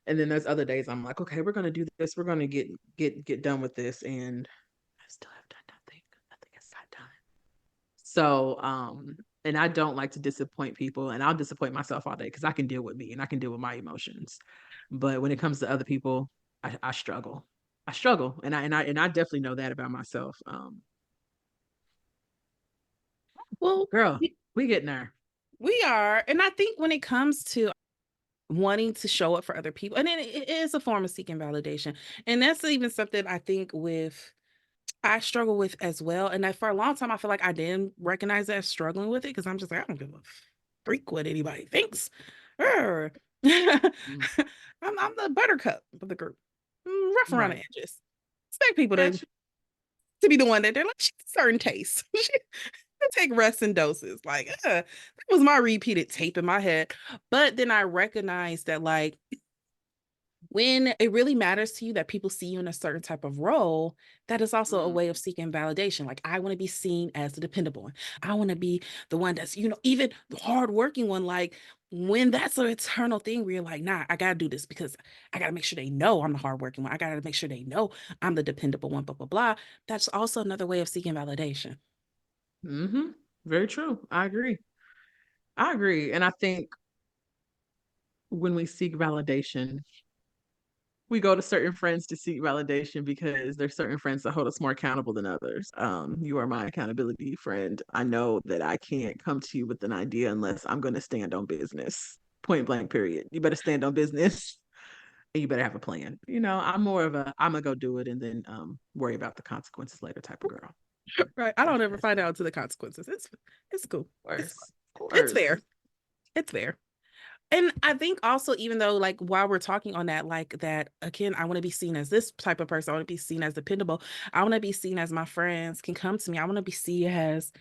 And then there's other days I'm like, okay, we're gonna do this. We're gonna get done with this, and I still have done nothing. Nothing is not done. So, and I don't like to disappoint people, and I'll disappoint myself all day because I can deal with me and I can deal with my emotions. But when it comes to other people, I struggle. I struggle, and I definitely know that about myself. Well, Girl, we getting there. we are. And I think when it comes to wanting to show up for other people, and it is a form of seeking validation. And that's even something I think I struggle with as well. And that for a long time, I feel like I didn't recognize that as struggling with it because I'm just like, I don't give a freak what anybody thinks. Arr. Mm, I'm the buttercup of the group. Rough around the right. edges. Expect people Got you. to be the one that they're like, she has certain tastes. She take rest in doses. Like, that was my repeated tape in my head. But then I recognized that, like, when it really matters to you that people see you in a certain type of role, that is also a Mm, way of seeking validation. Like, I want to be seen as the dependable one. I want to be the one that's, even the hardworking one. Like, when that's an eternal thing where you're like, nah, I gotta do this because I gotta make sure they know I'm the hardworking one. I gotta make sure they know I'm the dependable one, blah, blah, blah. That's also another way of seeking validation. mm-hmm. Very true. I agree. I agree. And I think when we seek validation, we go to certain friends to seek validation because there's certain friends that hold us more accountable than others. You are my accountability friend. I know that I can't come to you with an idea unless I'm going to stand on business. Point blank, period. You better stand on business and you better have a plan. You know, I'm more of a I'm gonna go do it and then worry about the consequences later type of girl. Right. I That's don't ever that's find out to the consequences. It's cool. It's fun. worse. Of It's course. fair. It's fair. And I think also, even though, like, while we're talking on that, like, that again, I want to be seen as this type of person. I want to be seen as dependable. I want to be seen as my friends can come to me. I want to be seen as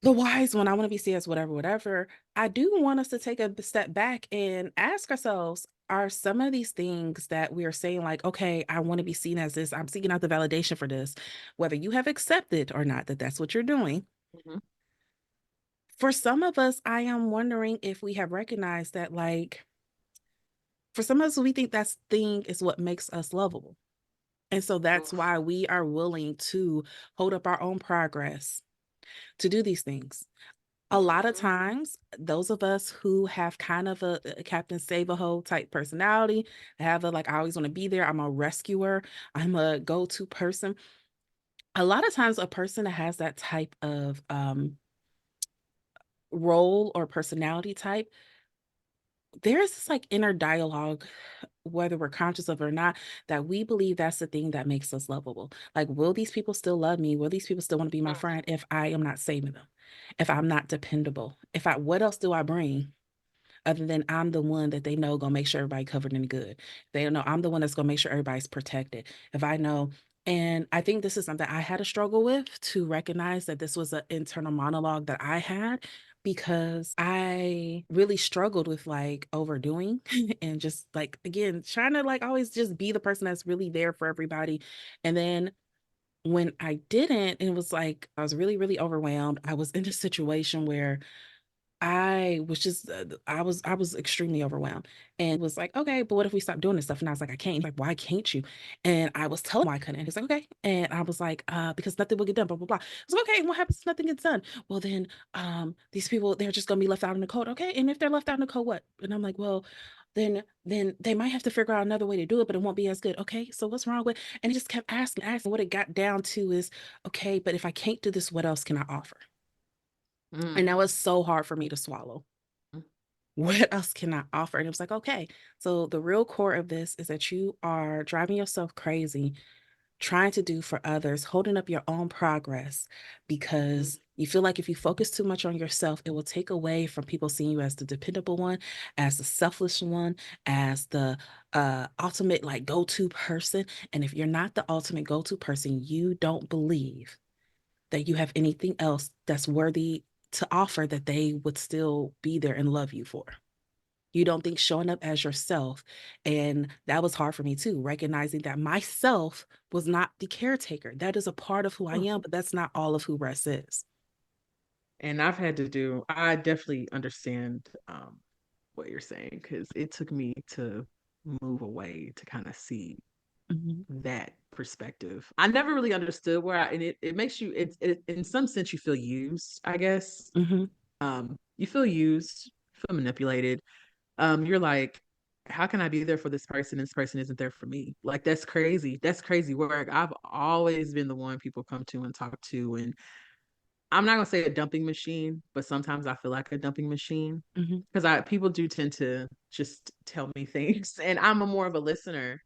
the wise one. I want to be seen as whatever, whatever. I do want us to take a step back and ask ourselves, are some of these things that we are saying, like, okay, I want to be seen as this, I'm seeking out the validation for this, whether you have accepted or not that that's what you're doing. Mhm. For some of us, I am wondering if we have recognized that, like, for some of us, we think that thing is what makes us lovable. And so that's Oof. why we are willing to hold up our own progress to do these things. A lot of Mhm. times, those of us who have kind of a Captain Save a Ho type personality, have a, like, I always want to be there. I'm a rescuer. I'm a go-to person. A lot of times, a person that has that type of role or personality type, there's this like inner dialogue, whether we're conscious of it or not, that we believe that's the thing that makes us lovable. Like, will these people still love me? Will these people still want to be my friend if I am not saving them? If I'm not dependable? What else do I bring? Other than I'm the one that they know gonna make sure everybody covered in good. They know I'm the one that's gonna make sure everybody's protected. If I know, and I think this is something I had to struggle with to recognize that this was an internal monologue that I had because I really struggled with like overdoing and just like again trying to like always just be the person that's really there for everybody. And then when I didn't, it was like I was really, really overwhelmed. I was in a situation where I was extremely overwhelmed and was like, "Okay, but what if we stop doing this stuff?" And I was like, "I can't." He's like, "Why can't you?" And I was telling him why I couldn't. He's like, "Okay." And I was like, because nothing will get done, blah, blah, blah." I was like, "Okay, what happens if nothing gets done?" Well, then these people, they're just gonna be left out in the cold. Okay. And if they're left out in the cold, what? And I'm like, well, then they might have to figure out another way to do it, but it won't be as good. Okay, so what's wrong with, and he just kept asking. What it got down to is, okay, but if I can't do this, what else can I offer? And Mm, that was so hard for me to swallow. mm, What else can I offer? And it was like, okay, so the real core of this is that you are driving yourself crazy, trying to do for others, holding up your own progress mm, because you feel like if you focus too much on yourself, it will take away from people seeing you as the dependable one, as the selfless one, as the ultimate like go-to person. And if you're not the ultimate go-to person, you don't believe that you have anything else that's worthy to offer that they would still be there and love you for. You don't think showing up as yourself. And that was hard for me too, recognizing that myself was not the caretaker. That is a part of who I mm. am, but that's not all of who Ress is. And I definitely understand what you're saying because it took me to move away to kind of see Hmm. that perspective. I never really understood and it makes you, in some sense, you feel used, I guess. Hmm. You feel used, feel manipulated. You're like, how can I be there for this person and this person isn't there for me? Like, that's crazy. That's crazy work. I've always been the one people come to and talk to. And I'm not gonna say a dumping machine, but sometimes I feel like a dumping machine Hmm. because I people do tend to just tell me things, and I'm a more of a listener.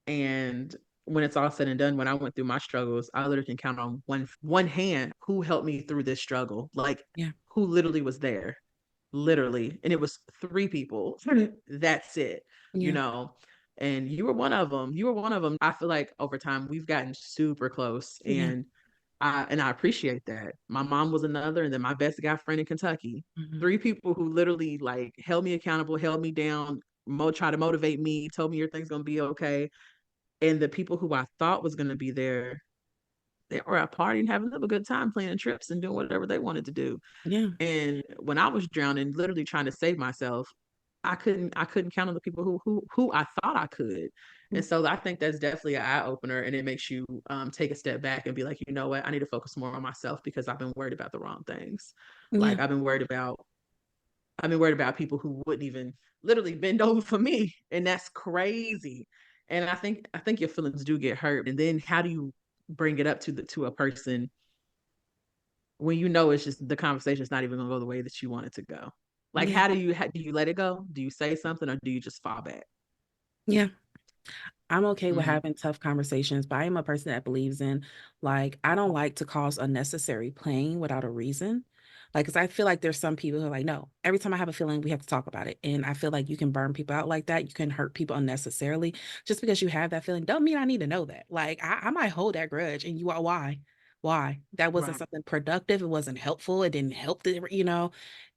And when it's all said and done, when I went through my struggles, I literally can count on one hand who helped me through this struggle, like Yeah. who literally was there, literally, and it was three people. That's it, you Yeah. know. And you were one of them. You were one of them. I feel like over time we've gotten super close, Yeah. and I appreciate that. My mom was another, and then my best guy friend in Kentucky. Hmm. Three people who literally like held me accountable, held me down, try to motivate me, told me your thing's gonna be okay. And the people who I thought was gonna be there, they were at partying, having a good time, planning trips and doing whatever they wanted to do. Yeah. And when I was drowning, literally trying to save myself, I couldn't count on the people who I thought I could. And so I think that's definitely an eye opener, and it makes you take a step back and be like, you know what, I need to focus more on myself because I've been worried about the wrong things. Yeah. Like I've been worried about people who wouldn't even literally bend over for me, and that's crazy. And I think your feelings do get hurt, and then how do you bring it up to a person when you know it's just the conversation's not even gonna go the way that you want it to go? Like, Yeah. do you let it go? Do you say something or do you just fall back? Yeah. I'm okay with Mm-hmm. having tough conversations, but I am a person that believes in, like, I don't like to cause unnecessary pain without a reason. Like, because I feel like there's some people who are like, no, every time I have a feeling, we have to talk about it. And I feel like you can burn people out like that. You can hurt people unnecessarily. Just because you have that feeling, don't mean I need to know that. Like, I might hold that grudge, and you are why? Why? That wasn't Right. something productive. It wasn't helpful. It didn't help the.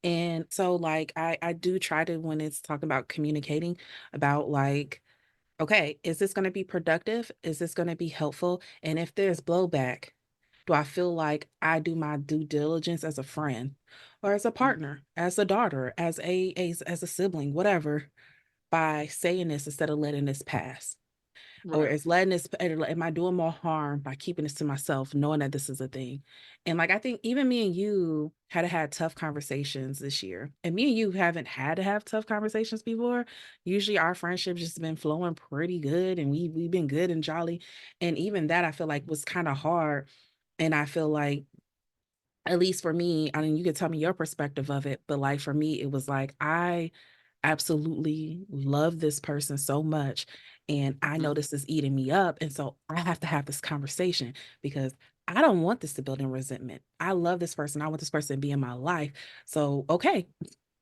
And so, like, I do try to, when it's talking about communicating, about like, okay, is this going to be productive? Is this going to be helpful? And if there's blowback, do I feel like I do my due diligence as a friend or as a Mm, partner, as a daughter, as a sibling, whatever, by saying this instead of letting this pass? Or right. is letting this, am I doing more harm by keeping this to myself, knowing that this is a thing? And like, I think even me and you had tough conversations this year. And me and you haven't had to have tough conversations before. Usually our friendship just been flowing pretty good and we've been good and jolly. And even that I feel like was kind of hard. And I feel like, at least for me, I mean, you could tell me your perspective of it, but like for me, it was like I absolutely love this person so much. And I know Mm, this is eating me up. And so I have to have this conversation because I don't want this to build in resentment. I love this person. I want this person to be in my life. So okay,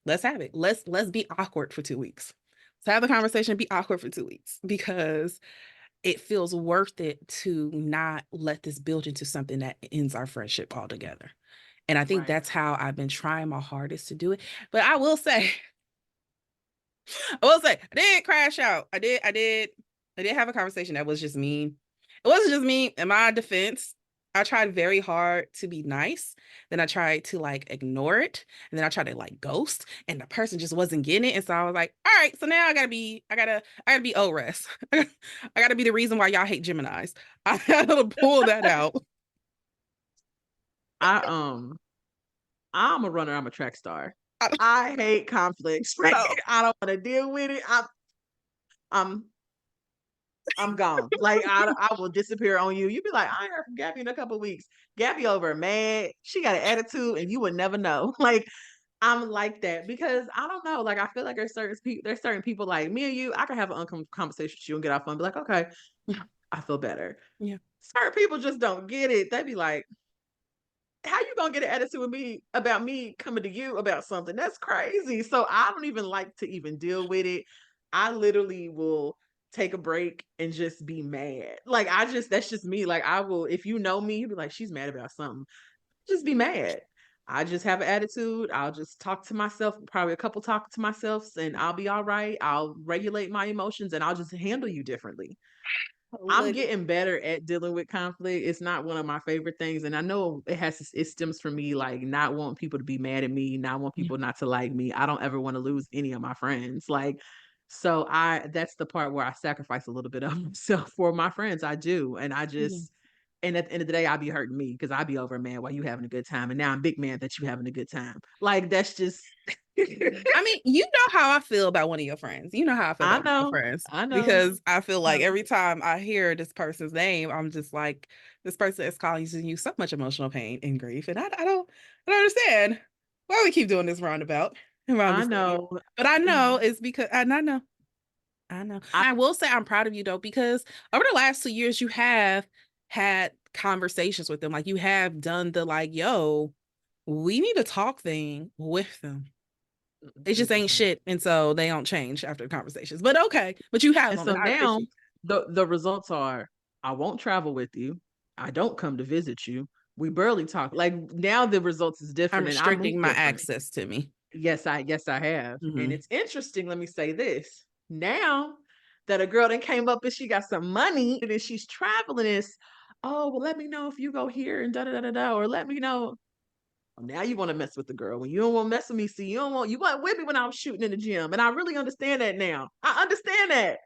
let's have it. Let's be awkward for 2 weeks. Let's have the conversation, be awkward for 2 weeks because it feels worth it to not let this build into something that ends our friendship altogether. And I think right. that's how I've been trying my hardest to do it. But I will say, I will say, I did crash out. I did have a conversation that was just mean. It wasn't just me in my defense. I tried very hard to be nice. Then I tried to like ignore it. And then I tried to like ghost and the person just wasn't getting it. And so I was like, all right, so now I gotta be Ress. I gotta be the reason why y'all hate Geminis. I had to pull that out. I I'm a runner, I'm a track star. I, I hate conflicts. no, I don't want to deal with it. I'm I'm gone. Like I will disappear on you. You be like, I ain't heard from Gabby in a couple weeks. Gabby over mad. She got an attitude, and you would never know. Like I'm like that because I don't know. Like I feel like there's certain people like me and you. I can have an uncomfortable conversation with you and get off and be like, okay, I feel better. yeah, Certain people just don't get it. They be like, how you gonna get an attitude with me about me coming to you about something? That's crazy. So I don't even like to even deal with it. I literally will take a break and just be mad. Like I just that's just me. Like I will, if you know me, you'll be like, she's mad about something. Just be mad. I just have an attitude. I'll just talk to myself, probably a couple talk to myself, and I'll be all right. I'll regulate my emotions and I'll just handle you differently. I'm look, getting better at dealing with conflict. It's not one of my favorite things, and I know it stems from me like not wanting people to be mad at me, not want yeah, people not to like me. I don't ever want to lose any of my friends. Like, so I that's the part where I sacrifice a little bit of myself for my friends. I do, and I yeah. just and at the end of the day, I'll be hurting me because I'll be over man while you having a good time, and now I'm big man that you having a good time. Like that's just. I mean, you know how I feel about one of your friends. You know how I feel I about one of your know, friends I know. because I feel like every time I hear this person's name, I'm just like, this person is causing you so much emotional pain and grief, and I don't understand why we keep doing this roundabout around I this name. know. But I know it's because, and I know. I will say I'm proud of you though, because over the last 2 years, you have had conversations with them. Like you have done the like, yo, we need to talk thing with them. It just ain't Interesting. shit. And so they don't change after the conversations. But okay. But you have And them so and I now appreciate the results are I won't travel with you. I don't come to visit you. We barely talk. Like now the results is I'm different and I move restricting my different. access to me. Yes, I have. And Hmm. it's interesting. Let me say this. Now that a girl that came up and she got some money and then she's traveling is, oh, well, let me know if you go here and da da da da da, or let me know. Now you want to mess with the girl when you don't want to mess with me. See, you weren't with me when I was shooting in the gym. And I really understand that now. I understand that.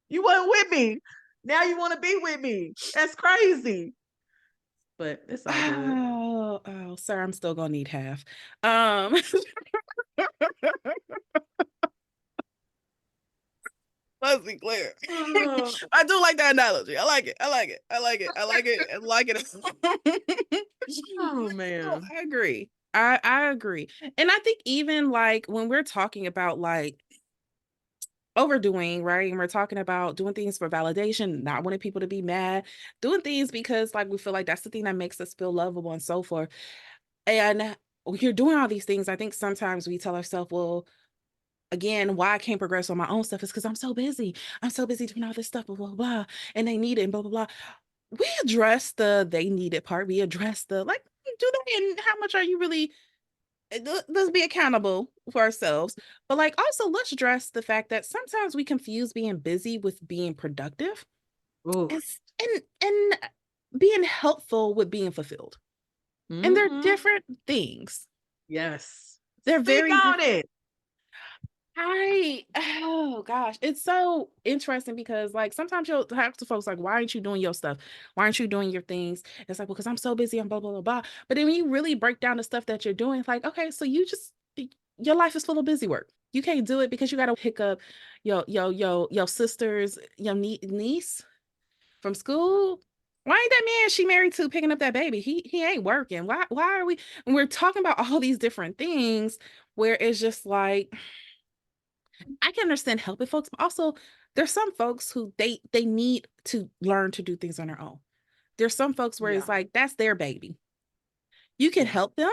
You weren't with me. Now you want to be with me. That's crazy. But it's all good. Oh, sir, I'm still gonna need half. Um, let's be clear. Oh, I do like that analogy. I like it. I like it. I like it. I like it. I like it. oh No, man. I agree. I agree. And I think even like when we're talking about like overdoing, right? And we're talking about doing things for validation, not wanting people to be mad, doing things because like we feel like that's the thing that makes us feel lovable and so forth. And you're doing all these things. I think sometimes we tell ourselves, well, again, why I can't progress on my own stuff is because I'm so busy. I'm so busy doing all this stuff, blah, blah, blah. And they need it and blah, blah, blah. We address the they need it part. We address the like, do they and how much are you really let's be accountable for ourselves. But like also let's address the fact that sometimes we confuse being busy with being productive Ooh. and and being helpful with being fulfilled. And they're Mm-hmm. different things. Yes. They're Speak very on different. it. Oh gosh, it's so interesting because like sometimes you'll talk to folks like, why aren't you doing your stuff? Why aren't you doing your things? It's like, because I'm so busy, I'm blah, blah, blah, blah. But then when you really break down the stuff that you're doing, it's like, okay, so you just your life is full of busy work. You can't do it because you gotta pick up your sister's your niece from school. Why ain't that man she married to picking up that baby? He ain't working. Why are we and we're talking about all these different things where it's just like I can understand helping folks, but also there's some folks who they need to learn to do things on their own. There's some folks where it's Yeah. like that's their baby. You can Yeah. help them,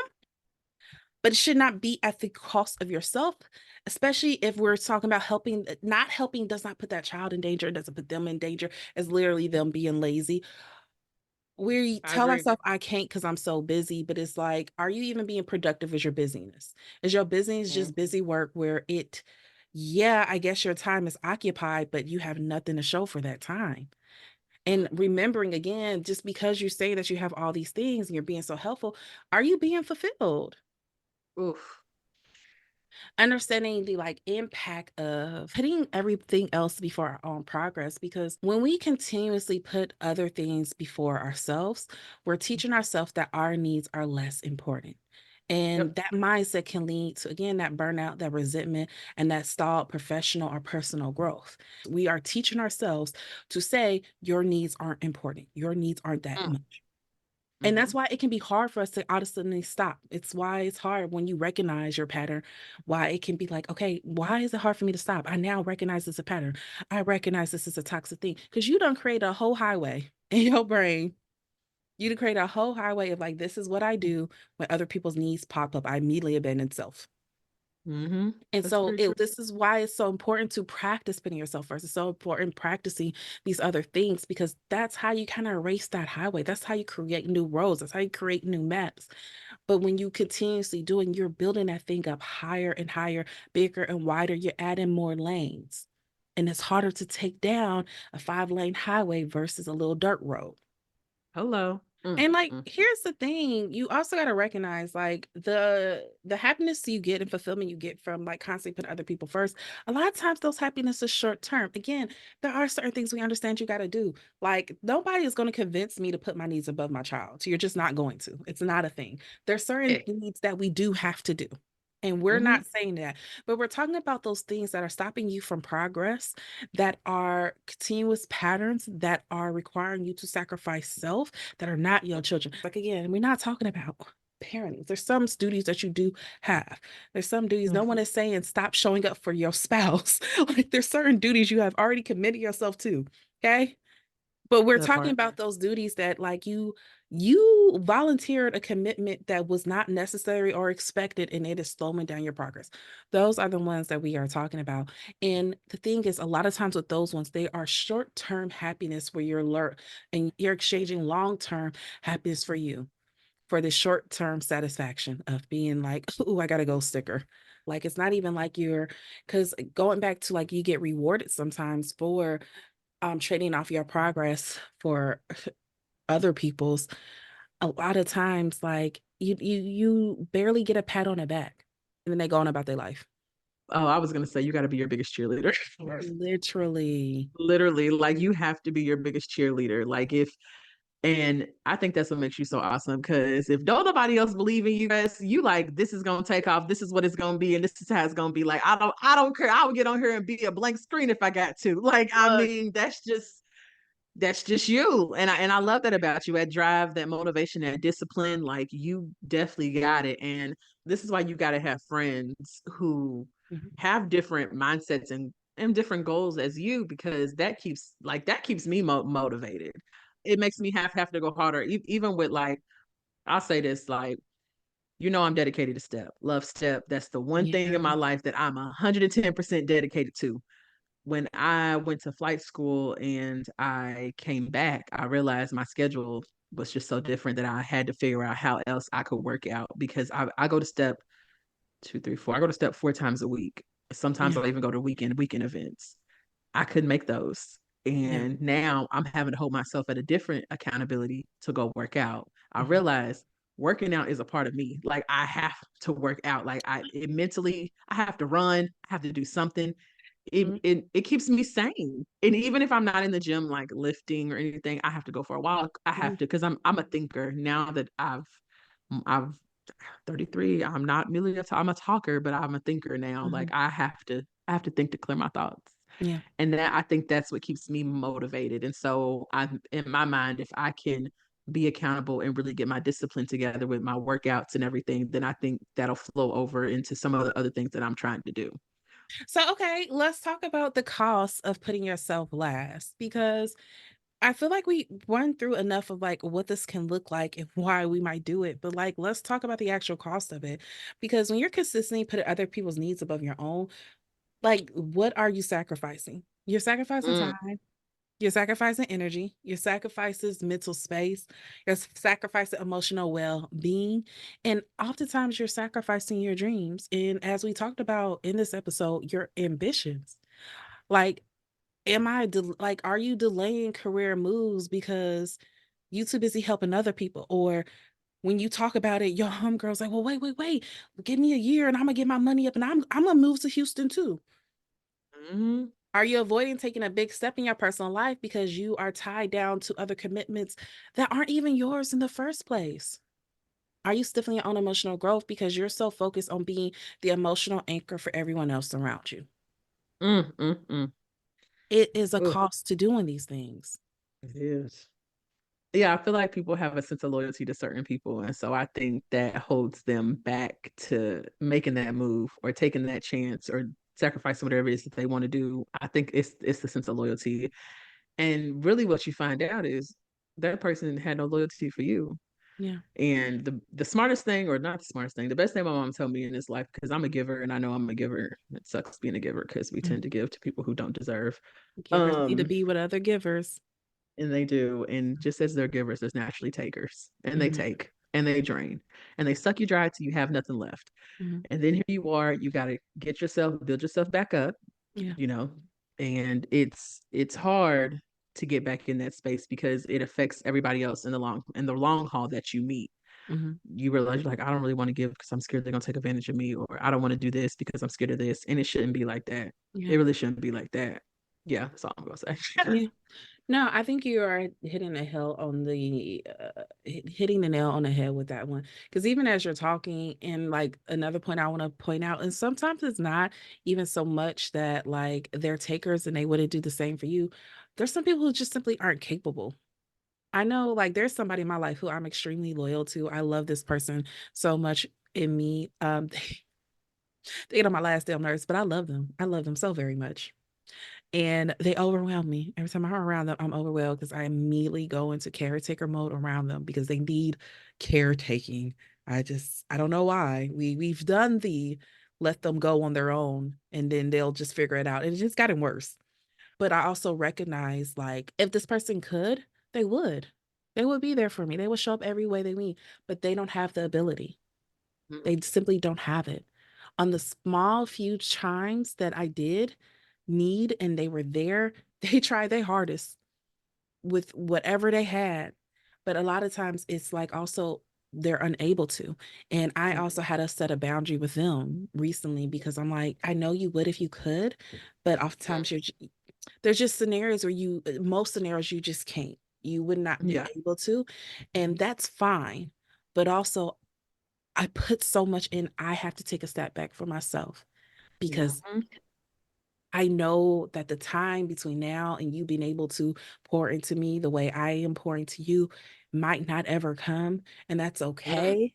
but it should not be at the cost of yourself, especially if we're talking about helping. Not helping does not put that child in danger, it doesn't put them in danger. It's literally them being lazy. We I tell agree. ourselves, I can't because I'm so busy, but it's like, are you even being productive as your busyness? Is your busyness just Mhm. busy work where it, yeah, I guess your time is occupied, but you have nothing to show for that time. And remembering again, just because you say that you have all these things and you're being so helpful, are you being fulfilled? Oof. Understanding the like impact of putting everything else before our own progress, because when we continuously put other things before ourselves, we're teaching ourselves that our needs are less important. And Yep. that mindset can lead to, again, that burnout, that resentment, and that stalled professional or personal growth. We are teaching ourselves to say, your needs aren't important. Your needs aren't that Mm. much. And that's Mhm. why it can be hard for us to honestly stop. It's why it's hard when you recognize your pattern, why it can be like, okay, why is it hard for me to stop? I now recognize this as a pattern. I recognize this is a toxic thing. Because you don't create a whole highway in your brain. You to create a whole highway of like, this is what I do when other people's needs pop up. I immediately abandon self. Mhm. And That's so very true. this is why it's so important to practice putting yourself first. It's so important practicing these other things, because that's how you kind of erase that highway. That's how you create new roads. That's how you create new maps. But when you continuously doing, you're building that thing up higher and higher, bigger and wider. You're adding more lanes. And it's harder to take down a 5-lane highway versus a little dirt road. Hello. And like, Mm. here's the thing, you also got to recognize like the happiness you get and fulfillment you get from like constantly putting other people first. A lot of times those happiness is short term. Again, there are certain things we understand you got to do. Like nobody is going to convince me to put my needs above my child. You're just not going to. It's not a thing. There's certain Eh. needs that we do have to do. And we're Mhm. not saying that, but we're talking about those things that are stopping you from progress, that are continuous patterns that are requiring you to sacrifice self, that are not your children. Like again, we're not talking about parenting. There's some duties that you do have. There's some duties. No Mm. one is saying stop showing up for your spouse. Like there's certain duties you have already committed yourself to. Okay. But we're That talking part. about those duties that like you volunteered a commitment that was not necessary or expected, and it is slowing down your progress. Those are the ones that we are talking about. And the thing is, a lot of times with those ones, they are short-term happiness where you're alert and you're exchanging long-term happiness for you, for the short-term satisfaction of being like, oh, I gotta go sticker. Like it's not even like you're, because going back to like you get rewarded sometimes for trading off your progress for other people's. A lot of times like you barely get a pat on the back, and then they go on about their life. Oh, I was gonna say you gotta be your biggest cheerleader. Literally. Literally, like, you have to be your biggest cheerleader. Like, if and I think that's what makes you so awesome. Because if don't nobody else believe in you guys, you like, "This is gonna take off. This is what it's gonna be, and this is how it's gonna be." Like, I don't care. I would get on here and be a blank screen if I got to. Like, I Look. mean, that's just you. And I love that about you. That drive, that motivation, that discipline, like you definitely got it. And this is why you got to have friends who Mhm. have different mindsets and different goals as you, because that keeps me motivated. It makes me have to go harder, even with like, I'll say this, like, I'm dedicated to step, love step. That's the one thing in Yeah. my life that I'm 110% dedicated to. When I went to flight school and I came back, I realized my schedule was just so different that I had to figure out how else I could work out, because I go to step two, three, four. I go to step 4 times a week. Sometimes Yeah. I'll even go to weekend events. I couldn't make those. Yeah. And now I'm having to hold myself at a different accountability to go work out. I Mhm. realize working out is a part of me. Like, I have to work out. Like, mentally, I have to run, I have to do something. It, Mhm. it it keeps me sane. And even if I'm not in the gym like lifting or anything, I have to go for a walk. I have Mhm. to, because I'm a thinker now that I've 33. I'm not really I'm a talker, but I'm a thinker now. Like, Mhm. I have to think to clear my thoughts. Yeah. And that, I think that's what keeps me motivated. And so, I in my mind, if I can be accountable and really get my discipline together with my workouts and everything, then I think that'll flow over into some of the other things that I'm trying to do. So okay, let's talk about the cost of putting yourself last, because I feel like we run through enough of like what this can look like and why we might do it. But like, let's talk about the actual cost of it. Because when you're consistently putting other people's needs above your own, like, what are you sacrificing? You're sacrificing Mm. time. You're sacrificing energy. You're sacrificing mental space. You're sacrificing emotional well-being. And oftentimes you're sacrificing your dreams. And as we talked about in this episode, your ambitions. Like like, are you delaying career moves because you too busy helping other people? Or when you talk about it, your homegirl's like, well, wait, wait, wait, give me a year and I'm gonna get my money up and I'm gonna move to Houston too. Mhm. Are you avoiding taking a big step in your personal life because you are tied down to other commitments that aren't even yours in the first place? Are you stifling your own emotional growth because you're so focused on being the emotional anchor for everyone else around you? Mm, mm, mm. It is a Ugh, cost to doing these things. it is. Yeah, I feel like people have a sense of loyalty to certain people, and so I think that holds them back to making that move or taking that chance or sacrificing whatever it is that they wanna do. I think it's the sense of loyalty, and really what you find out is that person had no loyalty for you. Yeah. And the smartest thing, or not the smartest thing, the best thing my mom told me in this life, because I'm a giver and I know I'm a giver. It sucks being a giver because we Mm. tend to give to people who don't deserve. Givers need to Um, be with other givers. and they do. And just as they're givers, there's naturally takers. And they Mhm, take and they drain. And they suck you dry till you have nothing left. mhm. And then here you are, you gotta build yourself back up, Yeah. you know, and it's hard to get back in that space because it affects everybody else in the long haul that you meet. Mhm. You realize you're like, I don't really want to give because I'm scared they're gonna take advantage of me, or I don't want to do this because I'm scared of this. And it shouldn't be like that. Yeah. It really shouldn't be like that. Yeah, that's all I'm gonna say. Yeah. No, I think you are hitting the nail on the head with that one. Because even as you're talking, and like another point I want to point out, and sometimes it's not even so much that like they're takers and they wouldn't do the same for you. There's some people who just simply aren't capable. I know like there's somebody in my life who I'm extremely loyal to. I love this person so much in me. They get on my last damn nerves, but I love them. I love them so very much. And they overwhelm me. Every time I'm around them, I'm overwhelmed because I immediately go into caretaker mode around them because they need caretaking. I don't know why. We've done the let them go on their own and then they'll just figure it out. And it just gotten worse. But I also recognize like if this person could, they would. They would be there for me. They would show up every way they need, but they don't have the ability. Mm, They simply don't have it. On the small few times that I did need and they were there, they tried their hardest with whatever they had. But a lot of times it's like also they're unable to. And I mm, also had to set a boundary with them recently because I'm like, I know you would if you could, but oftentimes there's just scenarios where most scenarios you just can't. You would not be yeah. able to. And that's fine. But also I put so much in, I have to take a step back for myself because Mhm. I know that the time between now and you being able to pour into me the way I am pouring to you might not ever come. And that's Mm, okay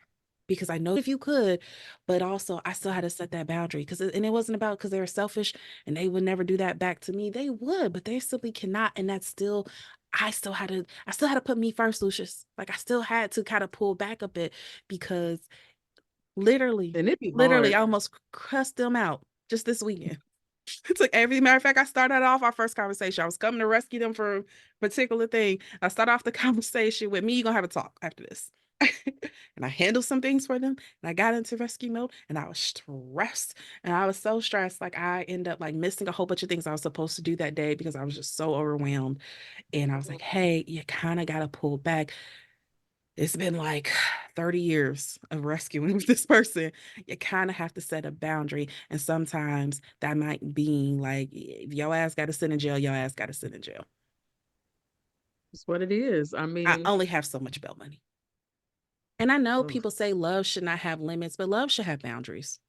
because I know if you could, but also I still had to set that boundary and it wasn't about because they were selfish and they would never do that back to me. They would, but they simply cannot. And that's still, I still had to put me first, Lucius. Like I still had to kind of pull back a bit because literally, and it'd be literally, hard. I almost cussed them out just this weekend. It took every matter of fact, I started off our first conversation. I was coming to rescue them from a particular thing. I start off the conversation with me, you're gonna have a talk after this. And I handled some things for them and I got into rescue mode and I was stressed. And I was so stressed, like I end up like missing a whole bunch of things I was supposed to do that day because I was just so overwhelmed. And I was like, hey, you kind of gotta pull back. It's been like 30 years of rescuing with this person. You kind of have to set a boundary. And sometimes that might be like, if your ass got to sit in jail, your ass got to sit in jail. It's what it is. I I mean, only have so much bail money. And I know ugh. people say love should not have limits, but love should have boundaries.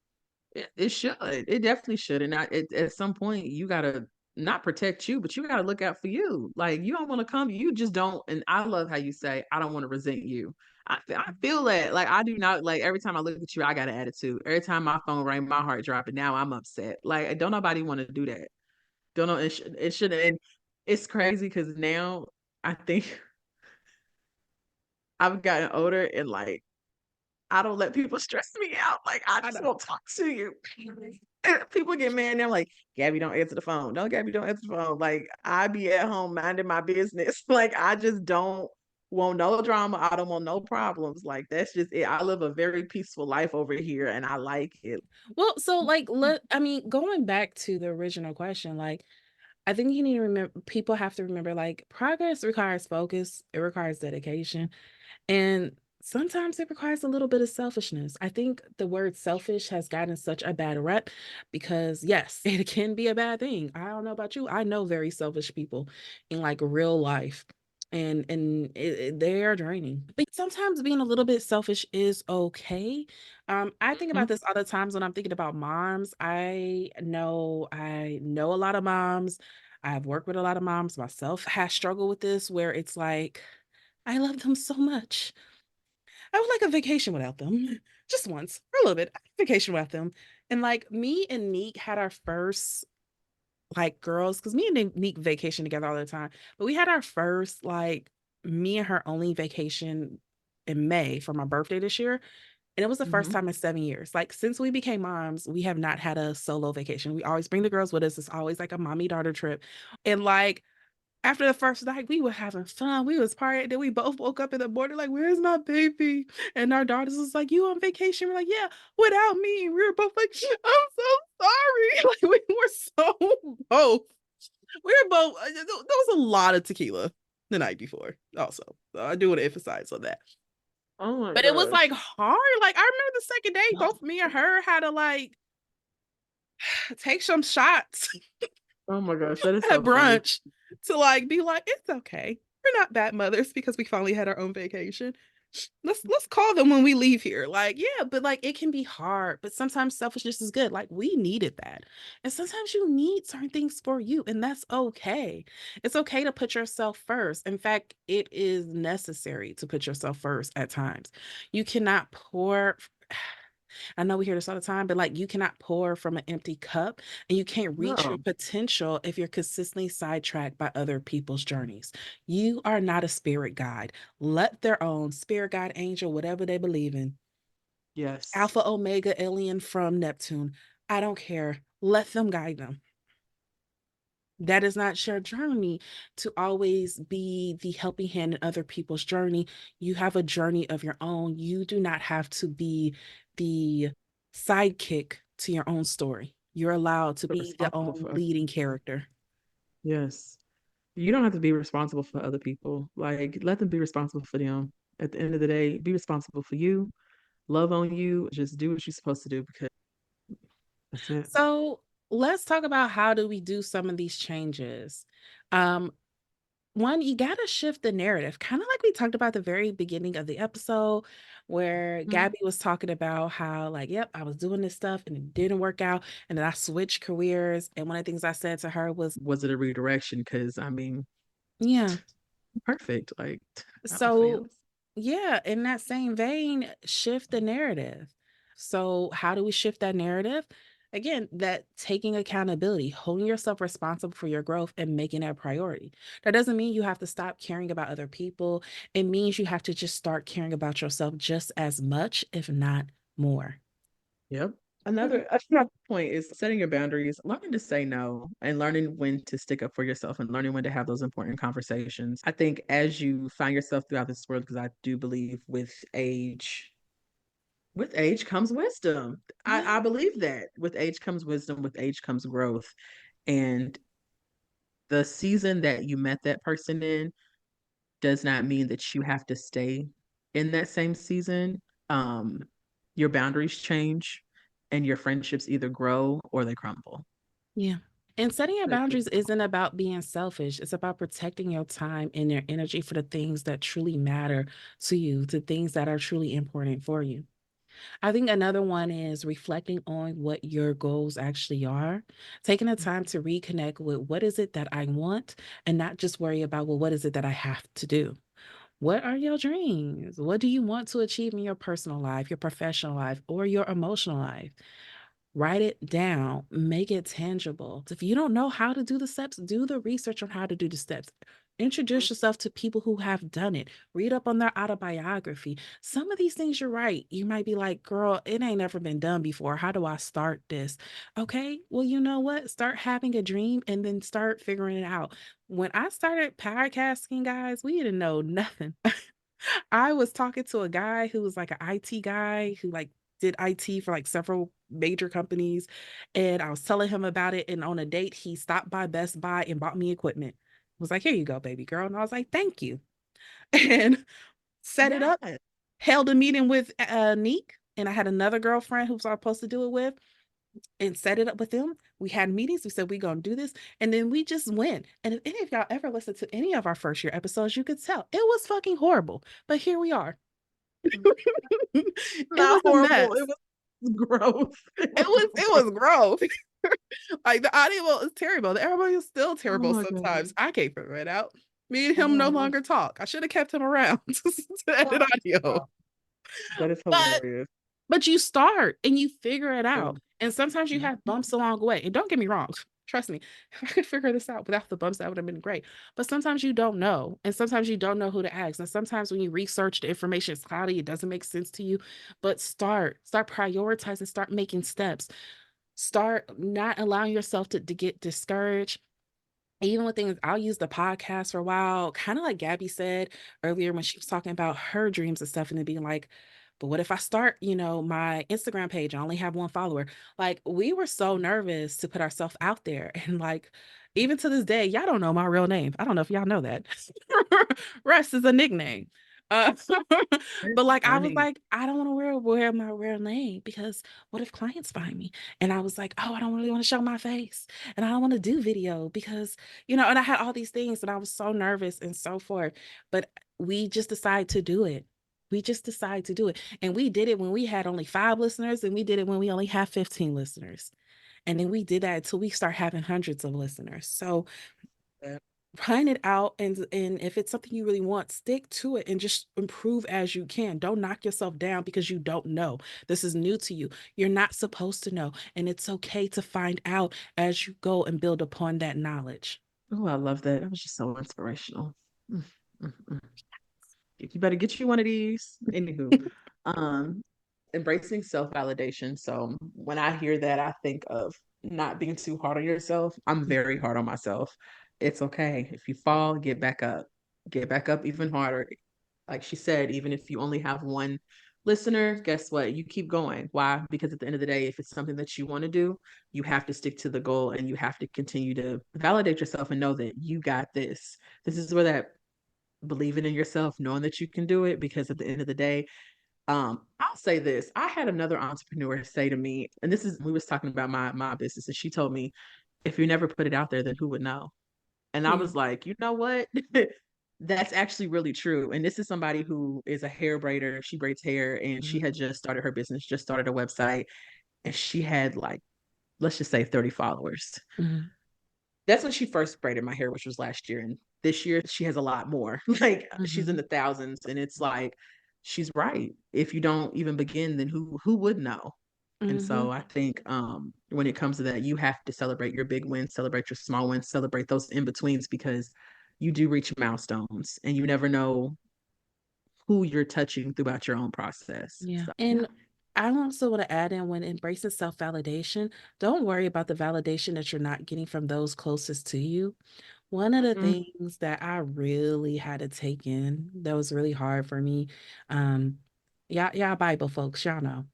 It should. It definitely should. And at some point, you gotta not protect you, but you gotta look out for you. Like you don't want to come. You just don't. And I love how you say, "I don't want to resent you." I feel that. Like I do not like every time I look at you, I got an attitude. Every time my phone rang, my heart dropped, and now I'm upset. Like don't nobody want to do that. Don't know. It shouldn't. And it's crazy because now I think I've gotten older and like I don't let people stress me out. Like, I I just know. won't talk to you. And people get mad and they're like, Gabby, don't answer the phone. No, Gabby, don't answer the phone. Like, I be at home minding my business. Like, I just don't want no drama. I don't want no problems. Like, that's just it. I live a very peaceful life over here and I like it. Well, so like, I mean, going back to the original question, like, I think you need to remember people have to remember, like, progress requires focus, it requires dedication, and sometimes it requires a little bit of selfishness. I think the word selfish has gotten such a bad rep because, yes, it can be a bad thing. I don't know about you. I know very selfish people in like real life. And they are draining. But sometimes being a little bit selfish is okay. I think about Mhm, this other times when I'm thinking about moms. I know a lot of moms. I've worked with a lot of moms myself. Has struggled with this where it's like I love them so much. I would like a vacation without them. Just once, for a little bit, vacation without them. And, like, me and Neek had our first, like, girls, because me and Neek vacation together all the time, but we had our first, like, me and her only vacation in May for my birthday this year, and it was the first mhm. time in 7 years. Like, since we became moms, we have not had a solo vacation. We always bring the girls with us. It's always, like, a mommy-daughter trip, and, like, after the first night, we were having fun, we was partying, then we both woke up in the morning like, "Where's my baby?" And our daughters was like, "You on vacation?" We're like, "Yeah, without me." We were both like, "I'm so sorry." Like, we were so both we were both there was a lot of tequila the night before also. So I do wanna emphasize on that. Oh my But it was, like, gosh. hard, like, I remember the second day, both me and her had to, like, take some shots Oh my gosh, that is at so funny. brunch to, like, be like, "It's okay. We're not bad mothers because we finally had our own vacation. Let's call them when we leave here." Like, yeah, but, like, it can be hard, but sometimes selfishness is good, like, we needed that, and sometimes you need certain things for you, and that's okay. It's okay to put yourself first. In fact, it is necessary to put yourself first at times. You cannot pour I know we hear this all the time, but like you cannot pour from an empty cup and you can't reach your No. potential if you're consistently sidetracked by other people's journeys. You are not a spirit guide. Let their own spirit guide, angel, whatever they believe in, Yes. alpha, omega, alien from Neptune. I don't care. Let them guide them. That is not your journey to always be the helping hand in other people's journey. You have a journey of your own. You do not have to be the sidekick to your own story. You're allowed to But be the responsible own for other leading people. character. Yes. You don't have to be responsible for other people. Like, let them be responsible for them. At the end of the day, be responsible for you, love on you, just do what you're supposed to do because that's it. So let's talk about how do we do some of these changes. Um, One, you gotta shift the narrative, kinda like we talked about at the very beginning of the episode where Mhm. Gabby was talking about how, like, "Yep, I was doing this stuff and it didn't work out, and then I switched careers," and one of the things I said to her was, Was it a redirection? Because I mean, "Yeah." perfect. Like, not my So, fans. yeah, in that same vein, shift the narrative. So, how do we shift that narrative? Again, that taking accountability, holding yourself responsible for your growth and making that a priority. That doesn't mean you have to stop caring about other people. It means you have to just start caring about yourself just as much, if not more. Yep. Another point is setting your boundaries, learning to say no, and learning when to stick up for yourself and learning when to have those important conversations. I think as you find yourself throughout this world, because I do believe with age comes wisdom. Yeah. I believe that with age comes wisdom, with age comes growth. And the season that you met that person in does not mean that you have to stay in that same season. Um, your boundaries change and your friendships either grow or they crumble. Yeah. And setting your They boundaries crumble. isn't about being selfish. It's about protecting your time and your energy for the things that truly matter to you, to things that are truly important for you. I think another one is reflecting on what your goals actually are, taking the time to reconnect with what is it that I want and not just worry about, well, what is it that I have to do? What are your dreams? What do you want to achieve in your personal life, your professional life, or your emotional life? Write it down, make it tangible. If you don't know how to do the steps, do the research on how to do the steps. Introduce yourself to people who have done it. Read up on their autobiography. Some of these things you're right. You might be like, girl, it ain't never been done before. How do I start this? Okay, well, you know what? Start having a dream and then start figuring it out. When I started podcasting, guys, we didn't know nothing. I was talking to a guy who was like an IT guy who like did IT for like several major companies. And I was telling him about it. And on a date, he stopped by Best Buy and bought me equipment. Was like, here you go, baby girl. And I was like, thank you. And set it up, Yeah. held a meeting with Neek. And I had another girlfriend who was supposed to do it with and set it up with them. We had meetings. We said, we're going to do this. And then we just went. And if any of y'all ever listened to any of our first year episodes, you could tell it was fucking horrible. But here we are. It Not was a horrible. mess. It was gross. It It was was it gross. was gross. Like the audio was terrible. The everybody is still Oh terrible my sometimes. god. I can't figure it out. Me and him no Oh, longer talk. I should have kept him around to edit audio. wow. That is But hilarious. you start and you figure it out. Um, And sometimes you have bumps along the way. And don't get me wrong, trust me, if I could figure this out without the bumps, that would have been great. But sometimes you don't know. And sometimes you don't know who to ask. And sometimes when you research the information, it's cloudy, it doesn't make sense to you. But start prioritizing, start making steps. Start not allowing yourself to get discouraged even with things. I'll use the podcast for a while, kind of like Gabby said earlier when she was talking about her dreams and stuff, and then being like, but what if I start, my Instagram page? I only have one follower. Like, we were so nervous to put ourselves out there. And like, even to this day, y'all don't know my real name. I don't know if y'all know that. Rest is a nickname. Uh, it's but like, I was funny. like, I don't want to wear my real name because what if clients find me? And I was like, oh, I don't really want to show my face and I don't want to do video because and I had all these things and I was so nervous and so forth. But we just decided to do it. We just decided to do it. And we did it when we had only 5 listeners, and we did it when we only have 15 listeners. And then we did that until we start having hundreds of listeners. So Yeah. plan it out, and if it's something you really want, stick to it and just improve as you can. Don't knock yourself down because you don't know. This is new to you. You're not supposed to know. And it's okay to find out as you go and build upon that knowledge. Oh, I love that. It was just so inspirational. Mm, mm, mm. You better get you one of these. Anywho, um, embracing self-validation. So when I hear that, I think of not being too hard on yourself. I'm very hard on myself. It's okay. If you fall, get back up. Get back up even harder. Like she said, even if you only have one listener, guess what? You keep going. Why? Because at the end of the day, if it's something that you want to do, you have to stick to the goal and you have to continue to validate yourself and know that you got this. This is where that believing in yourself, knowing that you can do it, because at the end of the day, I'll say this. I had another entrepreneur say to me, and this is we was talking about my business, and she told me, if you never put it out there, then who would know? And I Yeah. was like, you know what? That's actually really true. And this is somebody who is a hair braider. She braids hair and she Mhm. had just started her business, just started a website, and she had like, let's just say 30 followers. Mhm. That's when she first braided my hair, which was last year. And this year she has a lot more. Like she's in Mhm. the thousands. And it's like, she's right. If you don't even begin, then who would know? And Mhm. so I think when it comes to that, you have to celebrate your big wins, celebrate your small wins, celebrate those in betweens, because you do reach milestones and you never know who you're touching throughout your own process. Yeah. So yeah. And I also want to add in, when embracing self validation, don't worry about the validation that you're not getting from those closest to you. One of the Mm-hmm. things that I really had to take in that was really hard for me, um, y'all Bible folks, y'all know.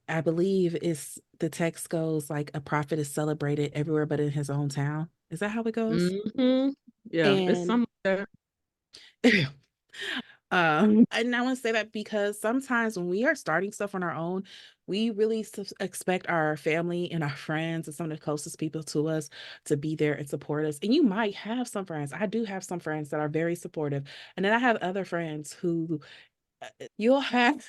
I believe it's the text goes like a prophet is celebrated everywhere but in his own town. Is that how it goes? Mm-hmm. Yeah, it's And something like that. and I want to say that because sometimes when we are starting stuff on our own, we really expect our family and our friends and some of the closest people to us to be there and support us. And you might have some friends. I do have some friends that are very supportive. And then I have other friends who you'll have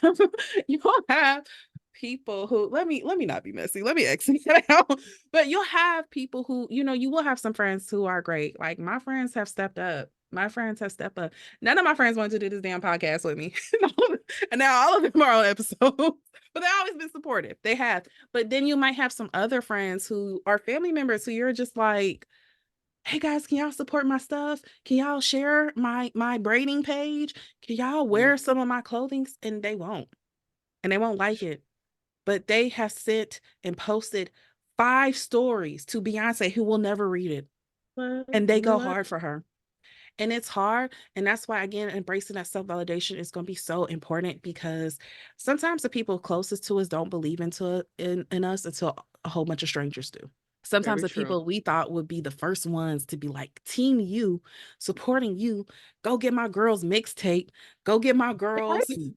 you'll have people who let me not be messy. Let me exit that out. But you'll have people who, you will have some friends who are great. Like my friends have stepped up. My friends have stepped up. None of my friends wanted to do this damn podcast with me. And now all of them are on episodes. But they've always been supportive. They have. But then you might have some other friends who are family members who you're just like, hey guys, can y'all support my stuff? Can y'all share my braiding page? Can y'all Mm. wear some of my clothing? And they won't. And they won't like it. But they have sent and posted 5 stories to Beyonce who will never read it. What? And they You know go what? hard for her. And it's hard, and that's why, again, embracing that self-validation is gonna be so important because sometimes the people closest to us don't believe in us until a whole bunch of strangers do. Sometimes Very the true. people we thought would be the first ones to be like, "Team you, supporting you, go get my girls mixtape, go get my girls," Right.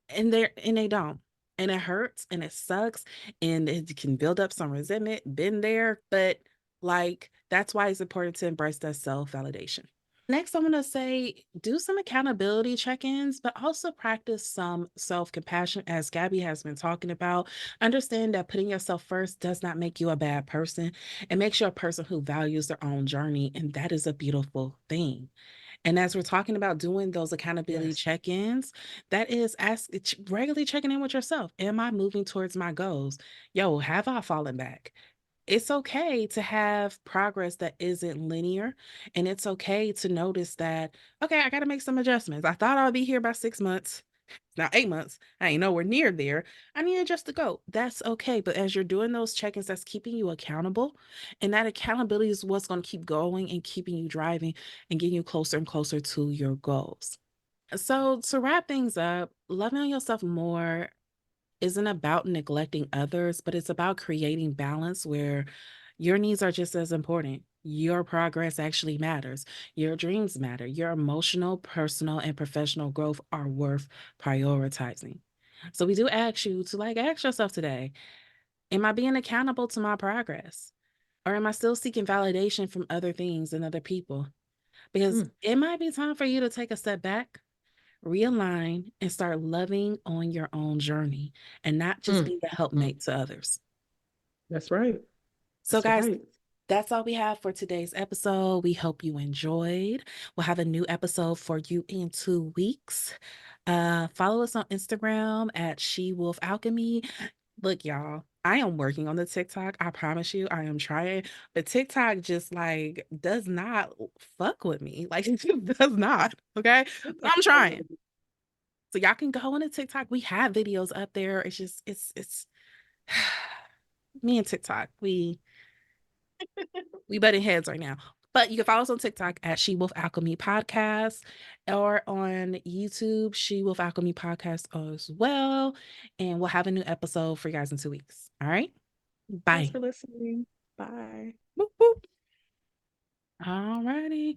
and they don't. And it hurts and it sucks and it can build up some resentment, been there, but, like, that's why it's important to embrace that self-validation. Next, I'm gonna say do some accountability check-ins, but also practice some self-compassion, as Gabby has been talking about. Understand that putting yourself first does not make you a bad person. It makes you a person who values their own journey, and that is a beautiful thing. And as we're talking about doing those accountability Yes. check-ins, that is regularly checking in with yourself. Am I moving towards my goals? Yo, have I fallen back? It's okay to have progress that isn't linear. And it's okay to notice that, okay, I got to make some adjustments. I thought I'll be here by 6 months. Now 8 months. I ain't nowhere near there. I need to adjust to go. That's okay. But as you're doing those check-ins, that's keeping you accountable. And that accountability is what's going to keep going and keeping you driving and getting you closer and closer to your goals. So to wrap things up, loving on yourself more isn't about neglecting others, but it's about creating balance where your needs are just as important. Your progress actually matters. Your dreams matter. Your emotional, personal, and professional growth are worth prioritizing. So we do ask you to ask yourself today, am I being accountable to my progress? Or am I still seeking validation from other things and other people? Because Mm, it might be time for you to take a step back, realign, and start loving on your own journey and not just mm, be the mm. helpmate to others. That's right. So, That's guys, right. that's all we have for today's episode. We hope you enjoyed. We'll have a new episode for you in 2 weeks. Follow us on Instagram at She Wolf Alchemy. Look, y'all, I am working on the TikTok. I promise you, I am trying. But TikTok just does not fuck with me. Like it just does not. Okay. But I'm trying. So y'all can go on the TikTok. We have videos up there. It's just it's me and TikTok. We butting heads right now. But you can follow us on TikTok at She Wolf Alchemy Podcast or on YouTube, She Wolf Alchemy Podcast as well. And we'll have a new episode for you guys in 2 weeks. All right. Thanks Bye. for listening. Bye. Boop, boop. All righty.